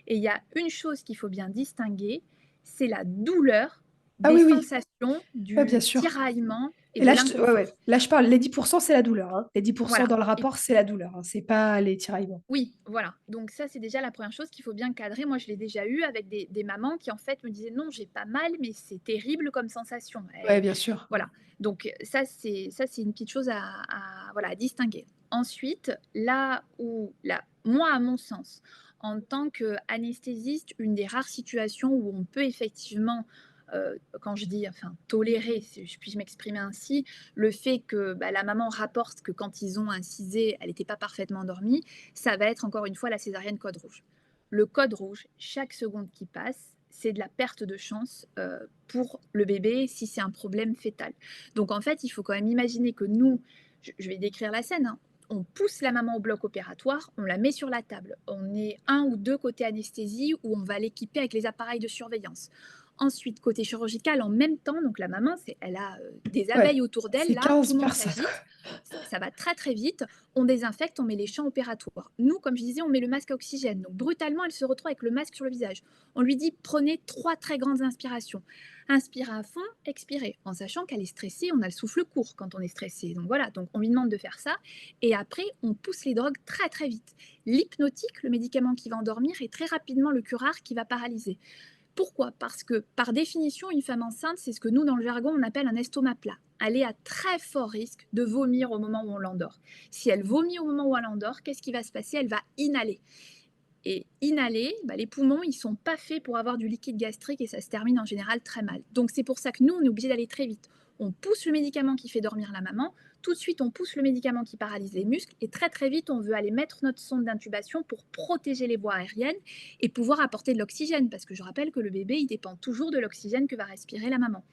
Speaker 1: Et il y a une chose qu'il faut bien distinguer, c'est la douleur
Speaker 3: Ah
Speaker 1: des
Speaker 3: oui, oui,
Speaker 1: sensations
Speaker 3: ouais, bien
Speaker 1: du
Speaker 3: sûr.
Speaker 1: tiraillement et
Speaker 3: Et
Speaker 1: de
Speaker 3: là, ouais,
Speaker 1: l'inconfort.
Speaker 3: ouais. Là, je parle, les 10%, c'est la douleur, hein. Les 10%
Speaker 1: Voilà.
Speaker 3: dans le
Speaker 1: Et
Speaker 3: rapport, c'est la douleur, hein. C'est pas les tiraillements.
Speaker 1: oui, voilà. Donc ça, c'est déjà la première chose qu'il faut bien cadrer. Moi, je l'ai déjà eu avec des mamans qui, en fait, me disaient: «Non, j'ai pas mal, mais c'est terrible comme sensation».
Speaker 3: Ouais, bien sûr.
Speaker 1: Voilà. Donc ça, c'est une petite chose voilà, à distinguer. Ensuite, là où moi, à mon sens, en tant qu'anesthésiste, une des rares situations où on peut effectivement, quand je dis enfin tolérer, si je puis m'exprimer ainsi, le fait que, la maman rapporte que quand ils ont incisé, elle n'était pas parfaitement endormie, ça va être encore une fois la césarienne code rouge. Le code rouge, chaque seconde qui passe, c'est de la perte de chance pour le bébé si c'est un problème fœtal. Donc en fait, il faut quand même imaginer que nous, je vais décrire la scène, hein, on pousse la maman au bloc opératoire, on la met sur la table. On est un ou deux côté anesthésie où on va l'équiper avec les appareils de surveillance. Ensuite, côté chirurgical, en même temps, donc la maman, elle a des
Speaker 3: Ouais,
Speaker 1: abeilles autour d'elle,
Speaker 3: c'est
Speaker 1: là, tout
Speaker 3: 15
Speaker 1: le monde
Speaker 3: personnes.
Speaker 1: s'agite, ça va très très vite, on désinfecte, on met les champs opératoires. Nous, comme je disais, on met le masque à oxygène, donc brutalement, elle se retrouve avec le masque sur le visage. On lui dit, prenez 3 très grandes inspirations. Inspirez à fond, expirez, en sachant qu'elle est stressée, on a le souffle court quand on est stressé. Donc voilà, donc on lui demande de faire ça, et après, on pousse les drogues très très vite. L'hypnotique, le médicament qui va endormir, et très rapidement le curare qui va paralyser. Pourquoi? Parce que, par définition, une femme enceinte, c'est ce que nous, dans le jargon, on appelle un estomac plat. Elle est à très fort risque de vomir au moment où on l'endort. Si elle vomit au moment où elle endort, qu'est-ce qui va se passer? Elle va inhaler. Et inhaler, les poumons, ils sont pas faits pour avoir du liquide gastrique et ça se termine en général très mal. Donc c'est pour ça que nous, on est obligé d'aller très vite. On pousse le médicament qui fait dormir la maman, tout de suite, on pousse le médicament qui paralyse les muscles et très très vite, on veut aller mettre notre sonde d'intubation pour protéger les voies aériennes et pouvoir apporter de l'oxygène. Parce que je rappelle que le bébé, il dépend toujours de l'oxygène que va respirer la maman.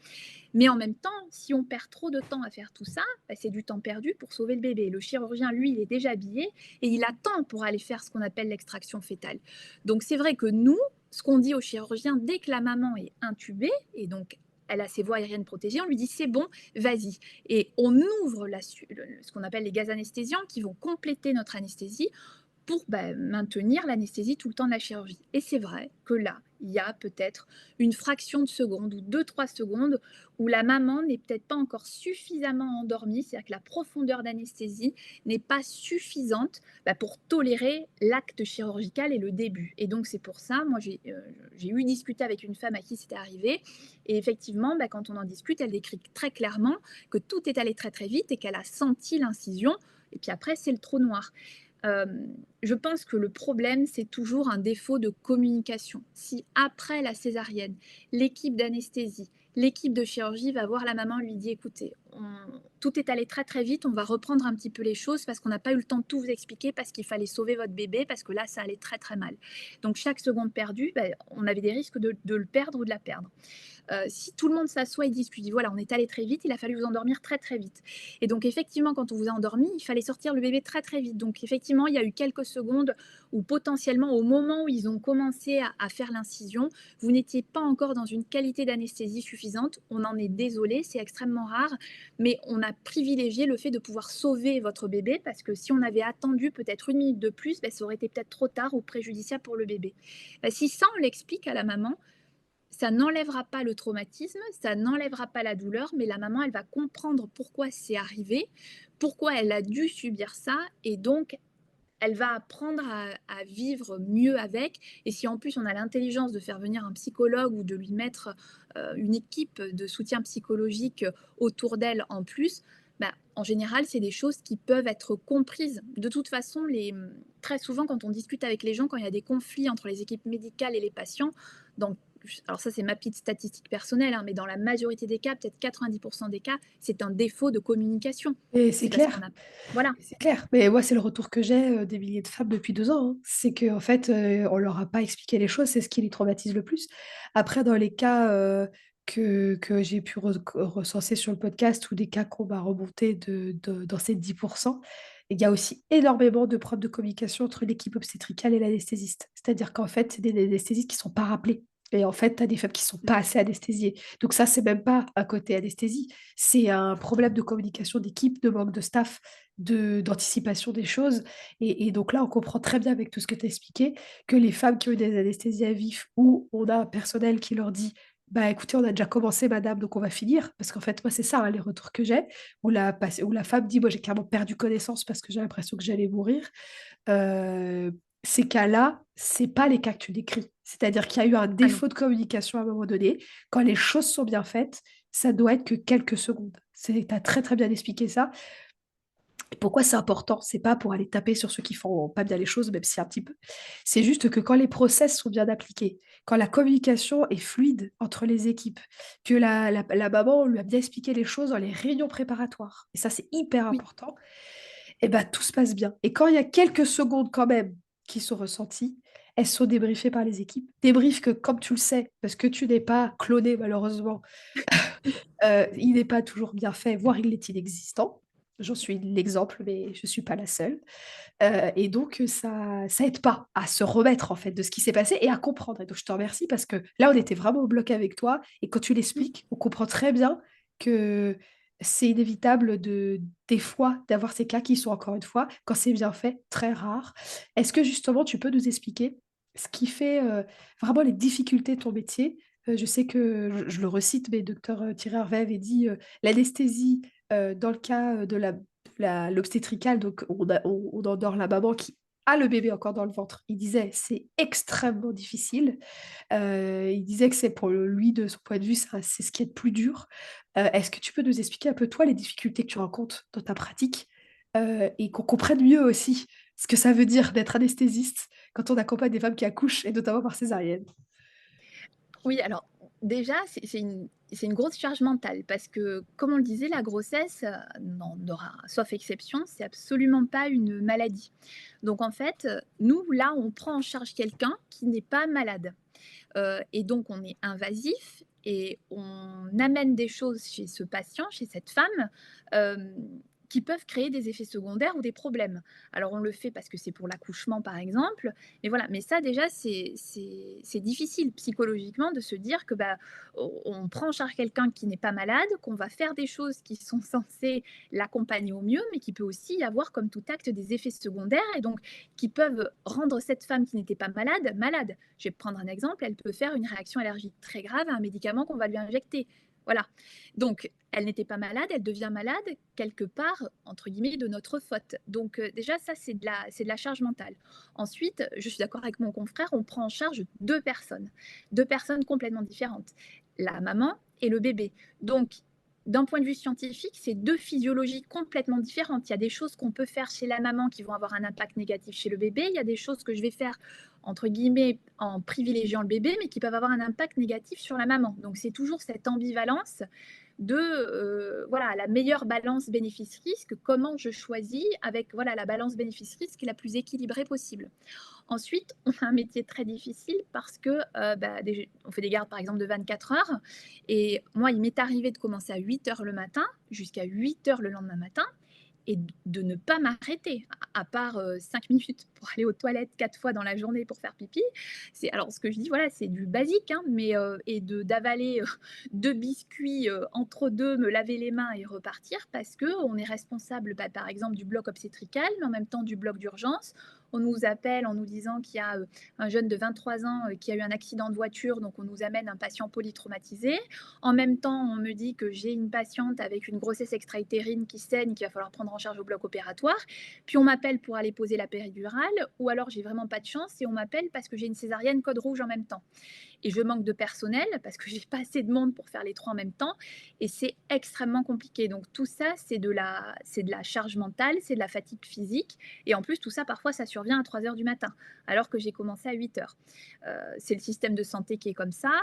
Speaker 1: Mais en même temps, si on perd trop de temps à faire tout ça, bah, c'est du temps perdu pour sauver le bébé. Le chirurgien, lui, il est déjà habillé et il attend pour aller faire ce qu'on appelle l'extraction fétale. Donc c'est vrai que nous, ce qu'on dit au chirurgien, dès que la maman est intubée, et donc elle a ses voies aériennes protégées, on lui dit c'est bon, vas-y. Et on ouvre ce qu'on appelle les gaz anesthésiants qui vont compléter notre anesthésie pour maintenir l'anesthésie tout le temps de la chirurgie. Et c'est vrai que là, il y a peut-être une fraction de seconde ou 2-3 secondes où la maman n'est peut-être pas encore suffisamment endormie, c'est-à-dire que la profondeur d'anesthésie n'est pas suffisante pour tolérer l'acte chirurgical et le début. Et donc c'est pour ça, moi j'ai eu discuté avec une femme à qui c'était arrivé, et effectivement, quand on en discute, elle décrit très clairement que tout est allé très très vite et qu'elle a senti l'incision, et puis après c'est le trou noir. Euh, je pense que le problème, c'est toujours un défaut de communication. Si après la césarienne, l'équipe d'anesthésie, l'équipe de chirurgie va voir la maman, lui dit écoutez, tout est allé très très vite, on va reprendre un petit peu les choses parce qu'on n'a pas eu le temps de tout vous expliquer, parce qu'il fallait sauver votre bébé, parce que là, ça allait très très mal. Donc chaque seconde perdue, on avait des risques de le perdre ou de la perdre. Si tout le monde s'assoit et discute, dit voilà, on est allé très vite, il a fallu vous endormir très très vite. Et donc effectivement, quand on vous a endormi, il fallait sortir le bébé très très vite. Donc effectivement, il y a eu quelques secondes où potentiellement, au moment où ils ont commencé à faire l'incision, vous n'étiez pas encore dans une qualité d'anesthésie suffisante. On en est désolé, c'est extrêmement rare, mais on a privilégié le fait de pouvoir sauver votre bébé, parce que si on avait attendu peut-être 1 minute de plus, ça aurait été peut-être trop tard ou préjudiciable pour le bébé. Si ça, on l'explique à la maman, ça n'enlèvera pas le traumatisme, ça n'enlèvera pas la douleur, mais la maman, elle va comprendre pourquoi c'est arrivé, pourquoi elle a dû subir ça, et donc elle va apprendre à vivre mieux avec. Et si en plus on a l'intelligence de faire venir un psychologue ou de lui mettre une équipe de soutien psychologique autour d'elle en plus, en général, c'est des choses qui peuvent être comprises. De toute façon, très souvent, quand on discute avec les gens, quand il y a des conflits entre les équipes médicales et les patients, donc, alors ça c'est ma petite statistique personnelle, mais dans la majorité des cas, peut-être 90% des cas, c'est un défaut de communication.
Speaker 3: Et c'est
Speaker 1: C'est parce qu'on
Speaker 3: clair.
Speaker 1: a... Voilà.
Speaker 3: C'est clair. Mais moi, c'est le retour que j'ai des milliers de femmes depuis 2 ans, hein. C'est qu'en fait, on leur a pas expliqué les choses, c'est ce qui les traumatise le plus. Après, dans les cas que j'ai pu recenser sur le podcast ou des cas qu'on va remonter dans ces 10%, il y a aussi énormément de problèmes de communication entre l'équipe obstétricale et l'anesthésiste. C'est-à-dire qu'en fait, c'est des anesthésistes qui sont pas rappelés. Et en fait, tu as des femmes qui sont pas assez anesthésiées. Donc ça, c'est même pas un côté anesthésie, c'est un problème de communication d'équipe, de manque de staff, d'anticipation des choses. Et donc là, on comprend très bien avec tout ce que tu as expliqué que les femmes qui ont eu des anesthésies à vif, où on a un personnel qui leur dit bah écoutez, on a déjà commencé, madame, donc on va finir. Parce qu'en fait, moi, c'est ça, hein, les retours que j'ai, où la femme dit moi, j'ai carrément perdu connaissance parce que j'ai l'impression que j'allais mourir. Ces cas-là, c'est pas les cas que tu décris. C'est-à-dire qu'il y a eu un
Speaker 1: Ah non.
Speaker 3: défaut de communication à un moment donné. Quand les choses sont bien faites, ça doit être que quelques secondes. Tu as très très bien expliqué ça. Et pourquoi c'est important? C'est pas pour aller taper sur ceux qui font pas bien les choses, même si un petit peu. C'est juste que quand les process sont bien appliqués, quand la communication est fluide entre les équipes, que la maman lui a bien expliqué les choses dans les réunions préparatoires, et ça c'est hyper
Speaker 1: Oui.
Speaker 3: important, et ben tout se passe bien. Et quand il y a quelques secondes quand même qui sont ressenties, elles sont débriefées par les équipes. Débrief que, comme tu le sais, parce que tu n'es pas cloné malheureusement, il n'est pas toujours bien fait, voire il est inexistant. J'en suis l'exemple, mais je ne suis pas la seule. Et donc, ça aide pas à se remettre en fait de ce qui s'est passé et à comprendre. Et donc, je te remercie parce que là, on était vraiment au bloc avec toi. Et quand tu
Speaker 1: Mm.
Speaker 3: l'expliques, on comprend très bien que c'est inévitable des fois d'avoir ces cas qui sont encore une fois, quand c'est bien fait, très rares. Est-ce que justement, tu peux nous expliquer ce qui fait vraiment les difficultés de ton métier? Je sais que, je le recite, mais docteur Thierry Hervé avait dit l'anesthésie dans le cas l'obstétricale, donc on endort la maman qui a le bébé encore dans le ventre. Il disait c'est extrêmement difficile. Il disait que c'est pour lui, de son point de vue, c'est ce qui est le plus dur. Est-ce que tu peux nous expliquer un peu, toi, les difficultés que tu rencontres dans ta pratique et qu'on comprenne mieux aussi ce que ça veut dire d'être anesthésiste quand on accompagne des femmes qui accouchent et notamment par césarienne?
Speaker 1: Oui, alors déjà, c'est une c'est une grosse charge mentale parce que, comme on le disait, la grossesse, n'en aura sauf exception, c'est absolument pas une maladie. Donc en fait, nous, là, on prend en charge quelqu'un qui n'est pas malade. Et donc on est invasif et on amène des choses chez ce patient, chez cette femme, hem, qui peuvent créer des effets secondaires ou des problèmes. Alors on le fait parce que c'est pour l'accouchement par exemple, mais voilà, mais ça déjà c'est difficile psychologiquement de se dire que, bah, on prend en charge quelqu'un qui n'est pas malade, qu'on va faire des choses qui sont censées l'accompagner au mieux, mais qui peut aussi y avoir comme tout acte des effets secondaires et donc qui peuvent rendre cette femme qui n'était pas malade, malade. Je vais prendre un exemple, elle peut faire une réaction allergique très grave à un médicament qu'on va lui injecter. Voilà. Donc, elle n'était pas malade, elle devient malade quelque part, entre guillemets, de notre faute. Donc, déjà, ça, c'est de la charge mentale. Ensuite, je suis d'accord avec mon confrère, on prend en charge deux personnes complètement différentes, la maman et le bébé. Donc, d'un point de vue scientifique, c'est deux physiologies complètement différentes. Il y a des choses qu'on peut faire chez la maman qui vont avoir un impact négatif chez le bébé. Il y a des choses que je vais faire, entre guillemets, en privilégiant le bébé, mais qui peuvent avoir un impact négatif sur la maman. Donc c'est toujours cette ambivalence de voilà, la meilleure balance bénéfice-risque, comment je choisis avec voilà, la balance bénéfice-risque la plus équilibrée possible. Ensuite, on a un métier très difficile parce que bah, on fait des gardes par exemple de 24 heures. Et moi, il m'est arrivé de commencer à 8 heures le matin jusqu'à 8 heures le lendemain matin et de ne pas m'arrêter, à part 5 minutes pour aller aux toilettes 4 fois dans la journée pour faire pipi. Alors, ce que je dis, voilà, c'est du basique, hein, mais et d'avaler deux biscuits entre deux, me laver les mains et repartir parce qu'on est responsable, bah, par exemple, du bloc obstétrical, mais en même temps du bloc d'urgence. On nous appelle en nous disant qu'il y a un jeune de 23 ans qui a eu un accident de voiture, donc on nous amène un patient polytraumatisé. En même temps, on me dit que j'ai une patiente avec une grossesse extra-utérine qui saigne, qu'il va falloir prendre en charge au bloc opératoire. Puis on m'appelle pour aller poser la péridurale, ou alors j'ai vraiment pas de chance et on m'appelle parce que j'ai une césarienne code rouge en même temps et je manque de personnel parce que j'ai pas assez de monde pour faire les trois en même temps et c'est extrêmement compliqué. Donc tout ça, c'est de la charge mentale, c'est de la fatigue physique et en plus tout ça parfois ça survient à 3 heures du matin alors que j'ai commencé à 8 heures. C'est le système de santé qui est comme ça,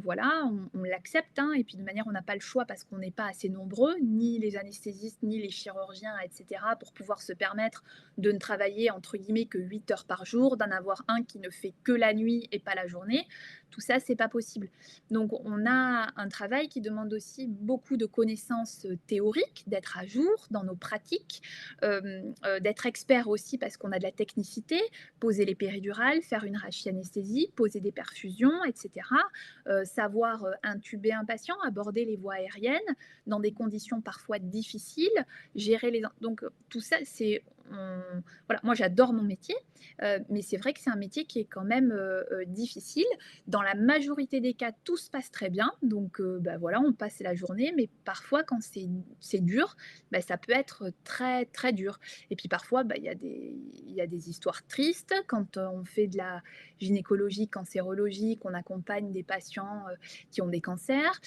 Speaker 1: voilà, on l'accepte hein, et puis de manière on n'a pas le choix parce qu'on n'est pas assez nombreux, ni les anesthésistes, ni les chirurgiens, etc. pour pouvoir se permettre de ne travailler entre guillemets que 8 heures par jour, d'en avoir un qui ne fait que la nuit et pas la journée. Tout ça, c'est pas possible. Donc, on a un travail qui demande aussi beaucoup de connaissances théoriques, d'être à jour dans nos pratiques, d'être expert aussi parce qu'on a de la technicité, poser les péridurales, faire une rachianesthésie, poser des perfusions, etc. Savoir intuber un patient, aborder les voies aériennes dans des conditions parfois difficiles, gérer les. Donc, tout ça, c'est. Voilà, moi j'adore mon métier, mais c'est vrai que c'est un métier qui est quand même difficile. Dans la majorité des cas, tout se passe très bien, donc bah, voilà, on passe la journée, mais parfois quand c'est dur, bah, ça peut être très, très dur. Et puis parfois, bah, il y a des histoires tristes quand, on fait de la gynécologie cancérologie, qu'on accompagne des patients, qui ont des cancers.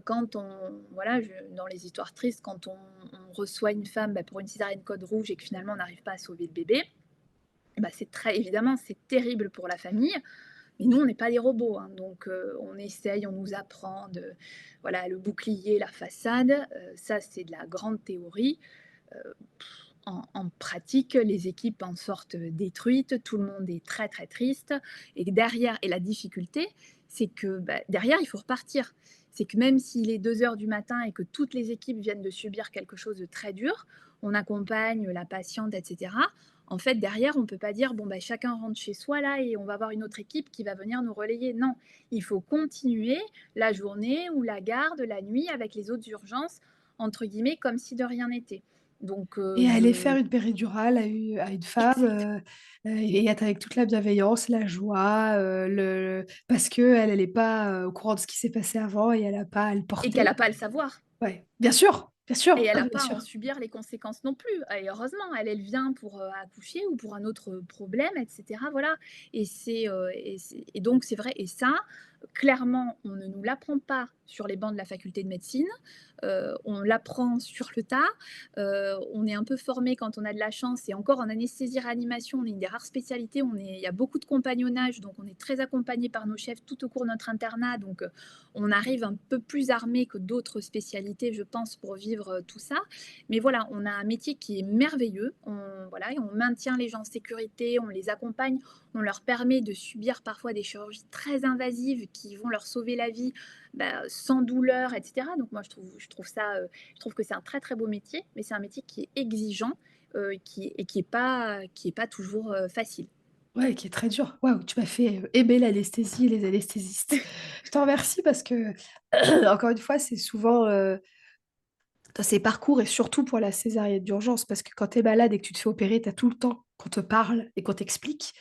Speaker 1: Quand on voilà, dans les histoires tristes, quand on reçoit une femme, bah, pour une césarienne code rouge et que finalement on n'arrive pas à sauver le bébé, bah, c'est très évidemment, c'est terrible pour la famille, mais nous, on n'est pas des robots, hein, donc on essaye, on nous apprend de voilà, le bouclier, la façade, ça, c'est de la grande théorie. Heu, en pratique, les équipes en sortent détruites, tout le monde est très, très triste et derrière et la difficulté, c'est que, bah, derrière, il faut repartir. C'est que même s'il est 2 heures du matin et que toutes les équipes viennent de subir quelque chose de très dur, on accompagne la patiente et cetera. En fait, derrière, on ne peut pas dire: «Bon, bah, chacun rentre chez soi là et on va avoir une autre équipe qui va venir nous relayer». Non, il faut continuer la journée ou la garde la nuit avec les autres urgences, entre guillemets, «comme si de rien n'était». Donc
Speaker 3: Et aller faire
Speaker 1: de
Speaker 3: une péridurale à une femme,
Speaker 1: exact
Speaker 3: et être avec toute la bienveillance, la joie, le parce qu'elle est pas, au courant de ce qui s'est passé avant et elle a pas à le
Speaker 1: et qu'elle
Speaker 3: porter.
Speaker 1: a pas à le savoir
Speaker 3: Ouais, bien
Speaker 1: et
Speaker 3: sûr,
Speaker 1: elle
Speaker 3: ah
Speaker 1: a
Speaker 3: bien
Speaker 1: pas à en
Speaker 3: sûr.
Speaker 1: subir les conséquences non plus et heureusement, elle vient pour, accoucher ou pour un autre problème et cetera, voilà et donc c'est vrai et ça, clairement, on ne nous l'apprend pas sur les bancs de la faculté de médecine, on l'apprend sur le tas, on est un peu formé quand on a de la chance et encore en anesthésie-réanimation, on est une des rares spécialités, il y a beaucoup de compagnonnage, donc on est très accompagné par nos chefs tout au cours de notre internat, donc on arrive un peu plus armé que d'autres spécialités, je pense, pour vivre tout ça. Mais voilà, on a un métier qui est merveilleux, voilà, et on maintient les gens en sécurité, on les accompagne, on leur permet de subir parfois des chirurgies très invasives qui vont leur sauver la vie sans douleur, etc. Donc moi, je trouve que c'est un très très beau métier, mais c'est un métier qui est exigeant qui est pas toujours facile.
Speaker 3: Ouais, qui est très dur. Waouh, tu m'as fait aimer l'anesthésie et les anesthésistes. Je te remercie parce que, encore une fois, c'est souvent dans ces parcours et surtout pour la césarienne d'urgence, parce que quand tu es malade et que tu te fais opérer, tu as tout le temps qu'on te parle et qu'on t'explique.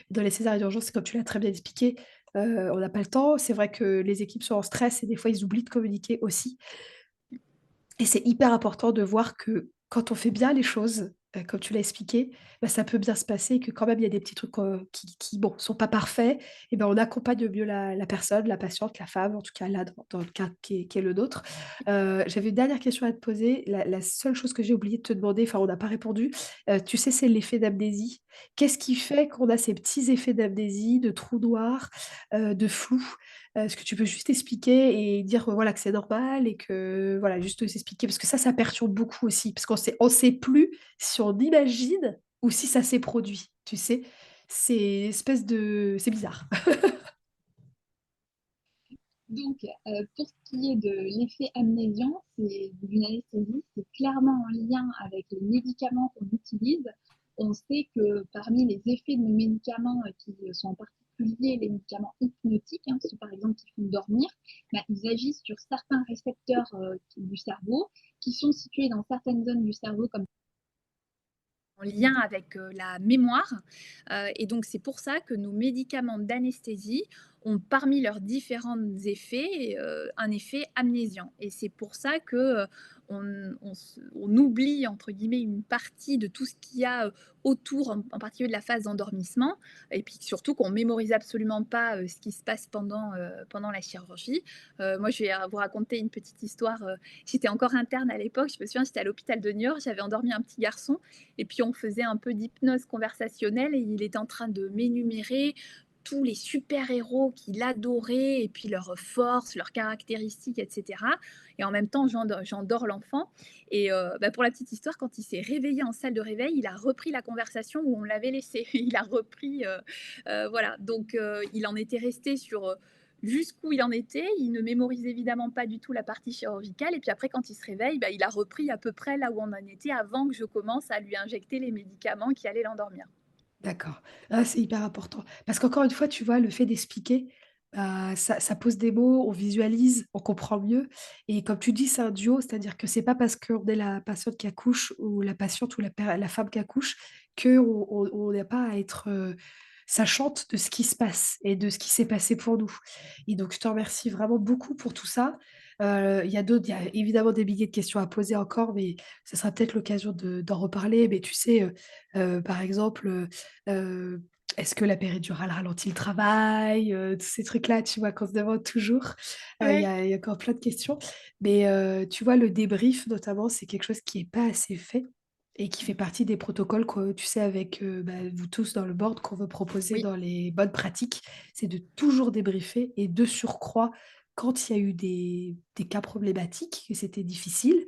Speaker 3: Dans les césariennes d'urgence, comme tu l'as très bien expliqué, on n'a pas le temps. C'est vrai que les équipes sont en stress et des fois, ils oublient de communiquer aussi. Et c'est hyper important de voir que quand on fait bien les choses, comme tu l'as expliqué, bah, ça peut bien se passer, que quand même il y a des petits trucs, qui bon, sont pas parfaits et ben, on accompagne mieux la personne, la patiente, la femme, en tout cas là, dans le cas qui est le nôtre. J'avais une dernière question à te poser. La seule chose que j'ai oublié de te demander, enfin on n'a pas répondu, tu sais, c'est l'effet d'amnésie. Qu'est-ce qui fait qu'on a ces petits effets d'amnésie, de trou noir, de flou? Est-ce que tu peux juste expliquer et dire, voilà, que c'est normal et que voilà, juste expliquer parce que ça perturbe beaucoup aussi, parce qu'on sait plus si on imagine ou si ça s'est produit, tu sais? C'est bizarre.
Speaker 4: Donc, pour ce qui est de l'effet amnésiant, c'est d'une anesthésie, c'est clairement en lien avec les médicaments qu'on utilise. On sait que parmi les effets de nos médicaments qui sont en particulier les médicaments hypnotiques, hein, ceux par exemple qui font dormir, bah, ils agissent sur certains récepteurs du cerveau qui sont situés dans certaines zones du cerveau comme
Speaker 1: En lien avec la mémoire. Et donc, c'est pour ça que nos médicaments d'anesthésie ont, parmi leurs différents effets, un effet amnésiant. Et c'est pour ça que on oublie, entre guillemets, une partie de tout ce qu'il y a autour, en particulier de la phase d'endormissement. Et puis surtout qu'on mémorise absolument pas ce qui se passe pendant la chirurgie. Moi, je vais vous raconter une petite histoire. J'étais encore interne à l'époque. Je me souviens, j'étais à l'hôpital de Niort. J'avais endormi un petit garçon et puis on faisait un peu d'hypnose conversationnelle et il était en train de m'énumérer tous les super-héros qu'il adorait et puis leurs forces, leurs caractéristiques, etc. Et en même temps, j'endors l'enfant. Et pour la petite histoire, quand il s'est réveillé en salle de réveil, il a repris la conversation où on l'avait laissé. Il a repris, voilà. Donc, il en était resté sur jusqu'où il en était. Il ne mémorise évidemment pas du tout la partie chirurgicale. Et puis après, quand il se réveille, il a repris à peu près là où on en était avant que je commence à lui injecter les médicaments qui allaient l'endormir.
Speaker 3: D'accord. Ah, c'est hyper important. Parce qu'encore une fois, tu vois, le fait d'expliquer, ça pose des mots, on visualise, on comprend mieux. Et comme tu dis, c'est un duo, c'est-à-dire que c'est pas parce qu'on est la patiente qui accouche ou la patiente ou la femme qui accouche qu'on n'a pas à être sachante de ce qui se passe et de ce qui s'est passé pour nous. Et donc, je te remercie vraiment beaucoup pour tout ça. Il y a évidemment des milliers de questions à poser encore, mais ce sera peut-être l'occasion d'en reparler. Mais tu sais, par exemple, est-ce que la péridurale ralentit le travail? Tous ces trucs-là, tu vois, qu'on se demande toujours.
Speaker 1: Ouais.
Speaker 3: Il y a encore plein de questions. Mais tu vois, le débrief, notamment, c'est quelque chose qui est pas assez fait et qui fait partie des protocoles que tu sais, avec, vous tous dans le board, qu'on veut proposer
Speaker 1: Oui.
Speaker 3: dans les bonnes pratiques. C'est de toujours débriefer et de surcroît, quand il y a eu des cas problématiques, que c'était difficile,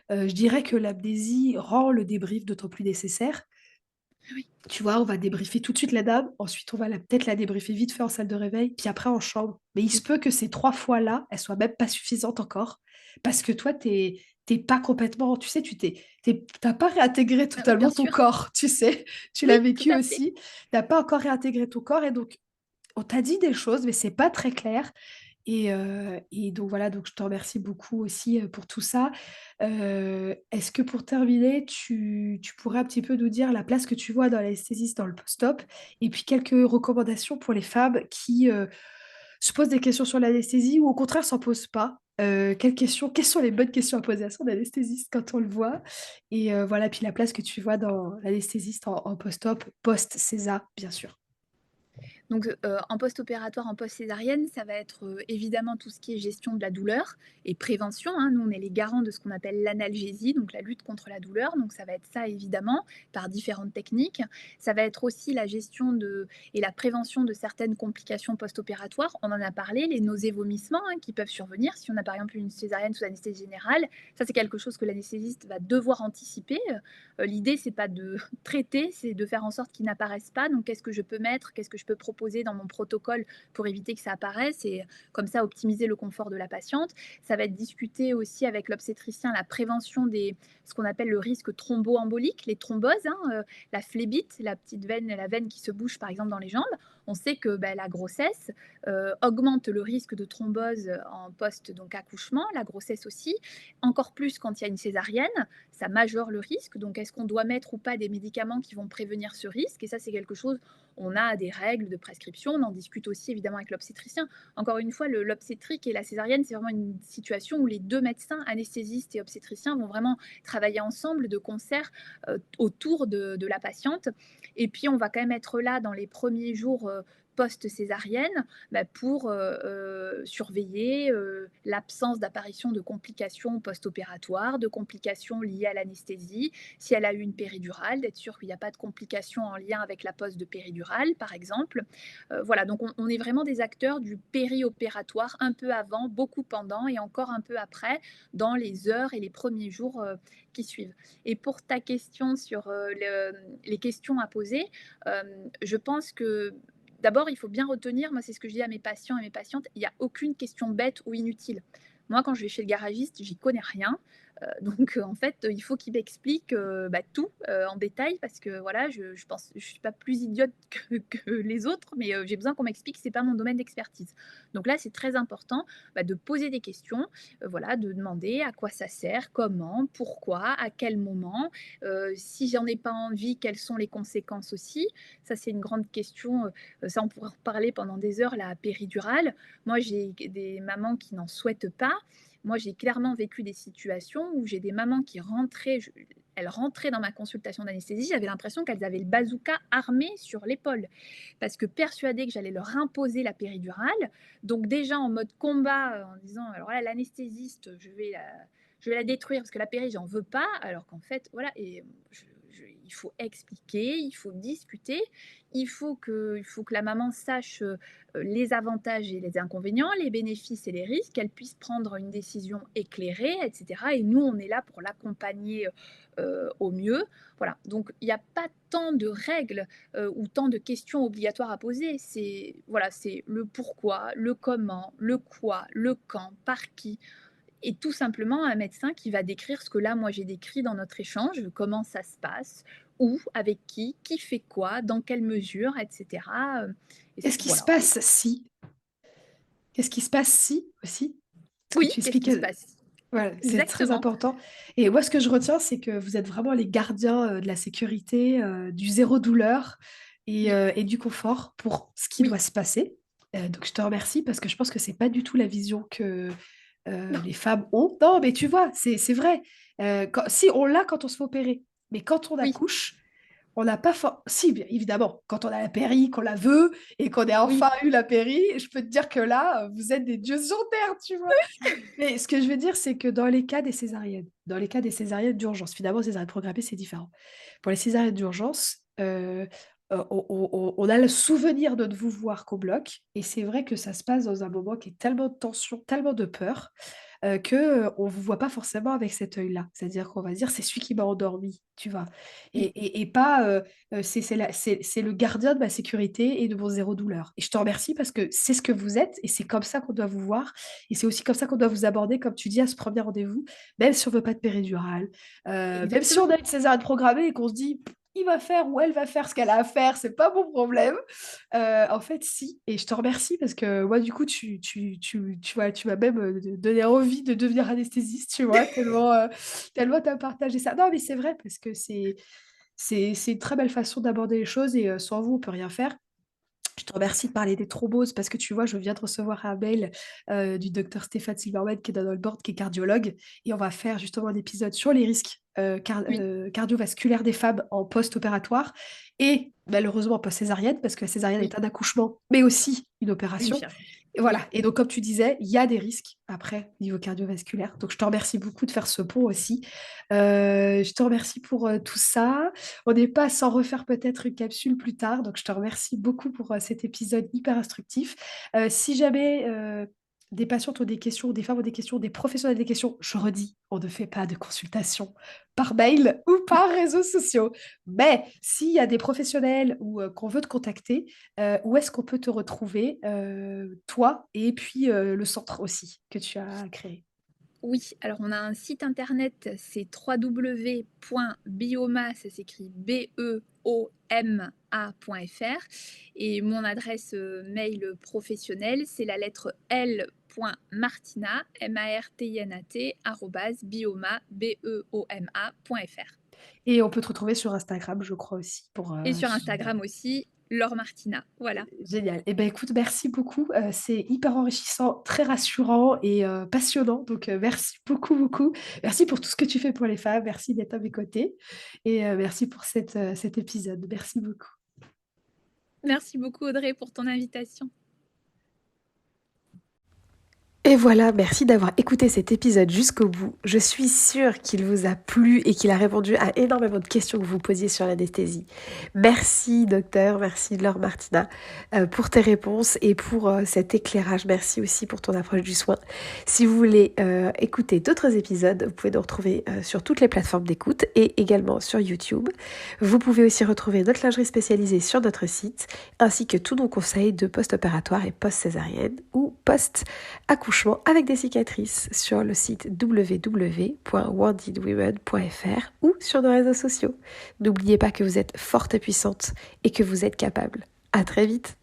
Speaker 3: je dirais que l'amnésie rend le débrief d'autant plus nécessaire.
Speaker 1: Oui.
Speaker 3: Tu vois, on va débriefer tout de suite la dame, ensuite on va peut-être la débriefer vite fait en salle de réveil, puis après en chambre. Mais il se
Speaker 1: Oui.
Speaker 3: peut que ces 3 fois-là, elles soient même pas suffisantes encore, parce que toi, t'es pas complètement, tu sais, tu pas réintégré
Speaker 1: Bien
Speaker 3: totalement ton
Speaker 1: sûr.
Speaker 3: corps, tu sais? Tu l'as
Speaker 1: Oui, tout
Speaker 3: vécu
Speaker 1: à fait.
Speaker 3: aussi, tu pas encore réintégré ton corps et donc on t'a dit des choses, mais c'est pas très clair et donc voilà, donc je te remercie beaucoup aussi, pour tout ça. Est-ce que pour terminer, tu pourrais un petit peu nous dire la place que tu vois dans l'anesthésiste dans le post-op? Et puis quelques recommandations pour les femmes qui, se posent des questions sur l'anesthésie ou au contraire s'en posent pas? Quelles sont les bonnes questions à poser à son anesthésiste quand on le voit? Et voilà, puis la place que tu vois dans l'anesthésiste en post-op, post-césar, bien sûr.
Speaker 1: Donc, en post-opératoire, en post-césarienne, ça va être, évidemment tout ce qui est gestion de la douleur et prévention, hein. Nous, on est les garants de ce qu'on appelle l'analgésie, donc la lutte contre la douleur, donc ça va être ça évidemment, par différentes techniques. Ça va être aussi la gestion de et la prévention de certaines complications post-opératoires. On en a parlé, les nausées, vomissements, hein, qui peuvent survenir si on a par exemple une césarienne sous anesthésie générale. Ça, c'est quelque chose que l'anesthésiste va devoir anticiper. L'idée, c'est pas de traiter, c'est de faire en sorte qu'ils n'apparaissent pas. Donc, qu'est-ce que je peux mettre, qu'est-ce que je peux proposer dans mon protocole pour éviter que ça apparaisse et comme ça optimiser le confort de la patiente. Ça va être discuté aussi avec l'obstétricien la prévention des ce qu'on appelle le risque thromboembolique, les thromboses, hein, la phlébite, la petite veine, la veine qui se bouche par exemple dans les jambes. On sait que la grossesse augmente le risque de thrombose en post donc accouchement, la grossesse aussi, encore plus quand il y a une césarienne, ça majore le risque. Donc, est-ce qu'on doit mettre ou pas des médicaments qui vont prévenir ce risque? Et ça, c'est quelque chose, on a des règles de prescription, on en discute aussi évidemment avec l'obstétricien. Encore une fois, l'obstétrique et la césarienne, c'est vraiment une situation où les deux médecins, anesthésistes et obstétriciens, vont vraiment travailler ensemble de concert autour de la patiente. Et puis, on va quand même être là dans les premiers jours post-césarienne pour surveiller l'absence d'apparition de complications post-opératoires, de complications liées à l'anesthésie. Si elle a eu une péridurale, d'être sûr qu'il n'y a pas de complications en lien avec la pose de péridurale, par exemple. Voilà, donc on est vraiment des acteurs du périopératoire, un peu avant, beaucoup pendant et encore un peu après, dans les heures et les premiers jours qui suivent. Et pour ta question sur les questions à poser, je pense que d'abord, il faut bien retenir, moi c'est ce que je dis à mes patients et mes patientes, il n'y a aucune question bête ou inutile. Moi, quand je vais chez le garagiste, j'y connais rien. Donc, en fait, il faut qu'il m'explique tout en détail parce que voilà, je pense, je suis pas plus idiote que les autres, mais j'ai besoin qu'on m'explique, c'est pas mon domaine d'expertise. Donc là, c'est très important de poser des questions, voilà, de demander à quoi ça sert, comment, pourquoi, à quel moment, si j'en ai pas envie, quelles sont les conséquences aussi. Ça, c'est une grande question. Ça, on pourrait en reparler pendant des heures, la péridurale. Moi, j'ai des mamans qui n'en souhaitent pas. Moi, j'ai clairement vécu des situations où j'ai des mamans qui rentraient, elles rentraient dans ma consultation d'anesthésie, j'avais l'impression qu'elles avaient le bazooka armé sur l'épaule, parce que persuadées que j'allais leur imposer la péridurale, donc déjà en mode combat, en disant, alors là, l'anesthésiste, je vais la détruire parce que la péri, j'en veux pas, alors qu'en fait, voilà, et il faut expliquer, il faut discuter, il faut que la maman sache les avantages et les inconvénients, les bénéfices et les risques, qu'elle puisse prendre une décision éclairée, etc. Et nous, on est là pour l'accompagner au mieux. Voilà. Donc, il n'y a pas tant de règles ou tant de questions obligatoires à poser. C'est voilà, c'est le pourquoi, le comment, le quoi, le quand, par qui. Et tout simplement un médecin qui va décrire ce que là, moi, j'ai décrit dans notre échange, comment ça se passe, où, avec qui fait quoi, dans quelle mesure, etc.
Speaker 3: Qu'est-ce qui se
Speaker 1: Voilà.
Speaker 3: passe si? Qu'est-ce qui se passe si aussi? Parce que
Speaker 1: Oui,
Speaker 3: tu
Speaker 1: qu'est-ce qui se
Speaker 3: expliquais,
Speaker 1: passe?
Speaker 3: voilà, c'est très
Speaker 1: Exactement.
Speaker 3: important. Et moi, ce que je retiens, c'est que vous êtes vraiment les gardiens de la sécurité, du zéro douleur
Speaker 1: Oui,
Speaker 3: et du confort pour ce qui
Speaker 1: oui.
Speaker 3: doit se passer. Donc, je te remercie parce que je pense que c'est pas du tout la vision que
Speaker 1: Non,
Speaker 3: les femmes ont. Non, mais tu vois, c'est vrai. Si, on l'a quand on se fait opérer, mais quand on
Speaker 1: oui,
Speaker 3: accouche, on n'a pas si, bien évidemment, quand on a la péri, qu'on la veut et qu'on a
Speaker 1: oui.
Speaker 3: enfin eu la péri, je peux te dire que là, vous êtes des dieux sur terre, tu vois. Mais ce que je veux dire, c'est que dans les cas des césariennes d'urgence, finalement, césarienne programmée, c'est différent. Pour les césariennes d'urgence, on a le souvenir de ne vous voir qu'au bloc, et c'est vrai que ça se passe dans un moment qui est tellement de tension, tellement de peur, on ne vous voit pas forcément avec cet œil-là. C'est-à-dire qu'on va se dire: «C'est celui qui m'a endormi», tu vois? Et
Speaker 1: Oui.
Speaker 3: et et pas, c'est le gardien de ma sécurité et de mon zéro douleur. Et je te remercie parce que c'est ce que vous êtes et c'est comme ça qu'on doit vous voir et c'est aussi comme ça qu'on doit vous aborder, comme tu dis, à ce premier rendez-vous, même si on veut pas de péridurale, même si on
Speaker 1: Exactement.
Speaker 3: a une césarienne programmée et qu'on se dit: «Il va faire ou elle va faire ce qu'elle a à faire, c'est pas mon problème». En fait, si, et je te remercie parce que moi, du coup, tu m'as même donné envie de devenir anesthésiste, tu vois, tellement tu as partagé ça. Non, mais c'est vrai parce que c'est une très belle façon d'aborder les choses et sans vous, on peut rien faire. Je te remercie de parler des thromboses parce que tu vois, je viens de recevoir un mail du docteur Stéphane Silverman qui est dans notre board, qui est cardiologue, et on va faire justement un épisode sur les risques
Speaker 1: Oui,
Speaker 3: cardiovasculaires des femmes en post-opératoire et malheureusement en post-césarienne, parce que la césarienne est
Speaker 1: oui,
Speaker 3: un accouchement, mais aussi une
Speaker 1: une
Speaker 3: opération.
Speaker 1: chirurgie.
Speaker 3: Et
Speaker 1: Oui.
Speaker 3: voilà. Et donc, comme tu disais, il y a des risques après, niveau cardiovasculaire. Donc, je te remercie beaucoup de faire ce pont aussi. Je te remercie pour tout ça. On n'est pas sans refaire peut-être une capsule plus tard. Donc, je te remercie beaucoup pour cet épisode hyper instructif. Si jamais des patientes ont des questions, des femmes ont des questions, des professionnels ont des questions, je redis, on ne fait pas de consultation par mail ou par réseaux sociaux. Mais s'il y a des professionnels ou qu'on veut te contacter, où est-ce qu'on peut te retrouver, toi, et puis le centre aussi que tu as créé?
Speaker 1: Oui, alors on a un site internet, c'est www.bioma, ça s'écrit BEOMA.fr et mon adresse, mail professionnelle, c'est la lettre L.Martina, martinat @bioma, BEOMA.fr
Speaker 3: Et on peut te retrouver sur Instagram, je crois aussi, pour
Speaker 1: et sur Instagram aussi, Laure Martina, voilà.
Speaker 3: génial. Eh ben, écoute, merci beaucoup. C'est hyper enrichissant, très rassurant et passionnant. Donc, merci beaucoup, beaucoup. Merci pour tout ce que tu fais pour les femmes. Merci d'être à mes côtés. Et merci pour cet épisode. Merci beaucoup.
Speaker 1: Merci beaucoup Audrey pour ton invitation.
Speaker 2: Et voilà, merci d'avoir écouté cet épisode jusqu'au bout. Je suis sûre qu'il vous a plu et qu'il a répondu à énormément de questions que vous posiez sur l'anesthésie. Merci docteur, merci Laure Martina pour tes réponses et pour cet éclairage. Merci aussi pour ton approche du soin. Si vous voulez écouter d'autres épisodes, vous pouvez nous retrouver sur toutes les plateformes d'écoute et également sur YouTube. Vous pouvez aussi retrouver notre lingerie spécialisée sur notre site ainsi que tous nos conseils de post-opératoire et post-césarienne ou post-accouchement avec des cicatrices sur le site www.woundedwomen.fr ou sur nos réseaux sociaux. N'oubliez pas que vous êtes forte et puissante et que vous êtes capable. À très vite!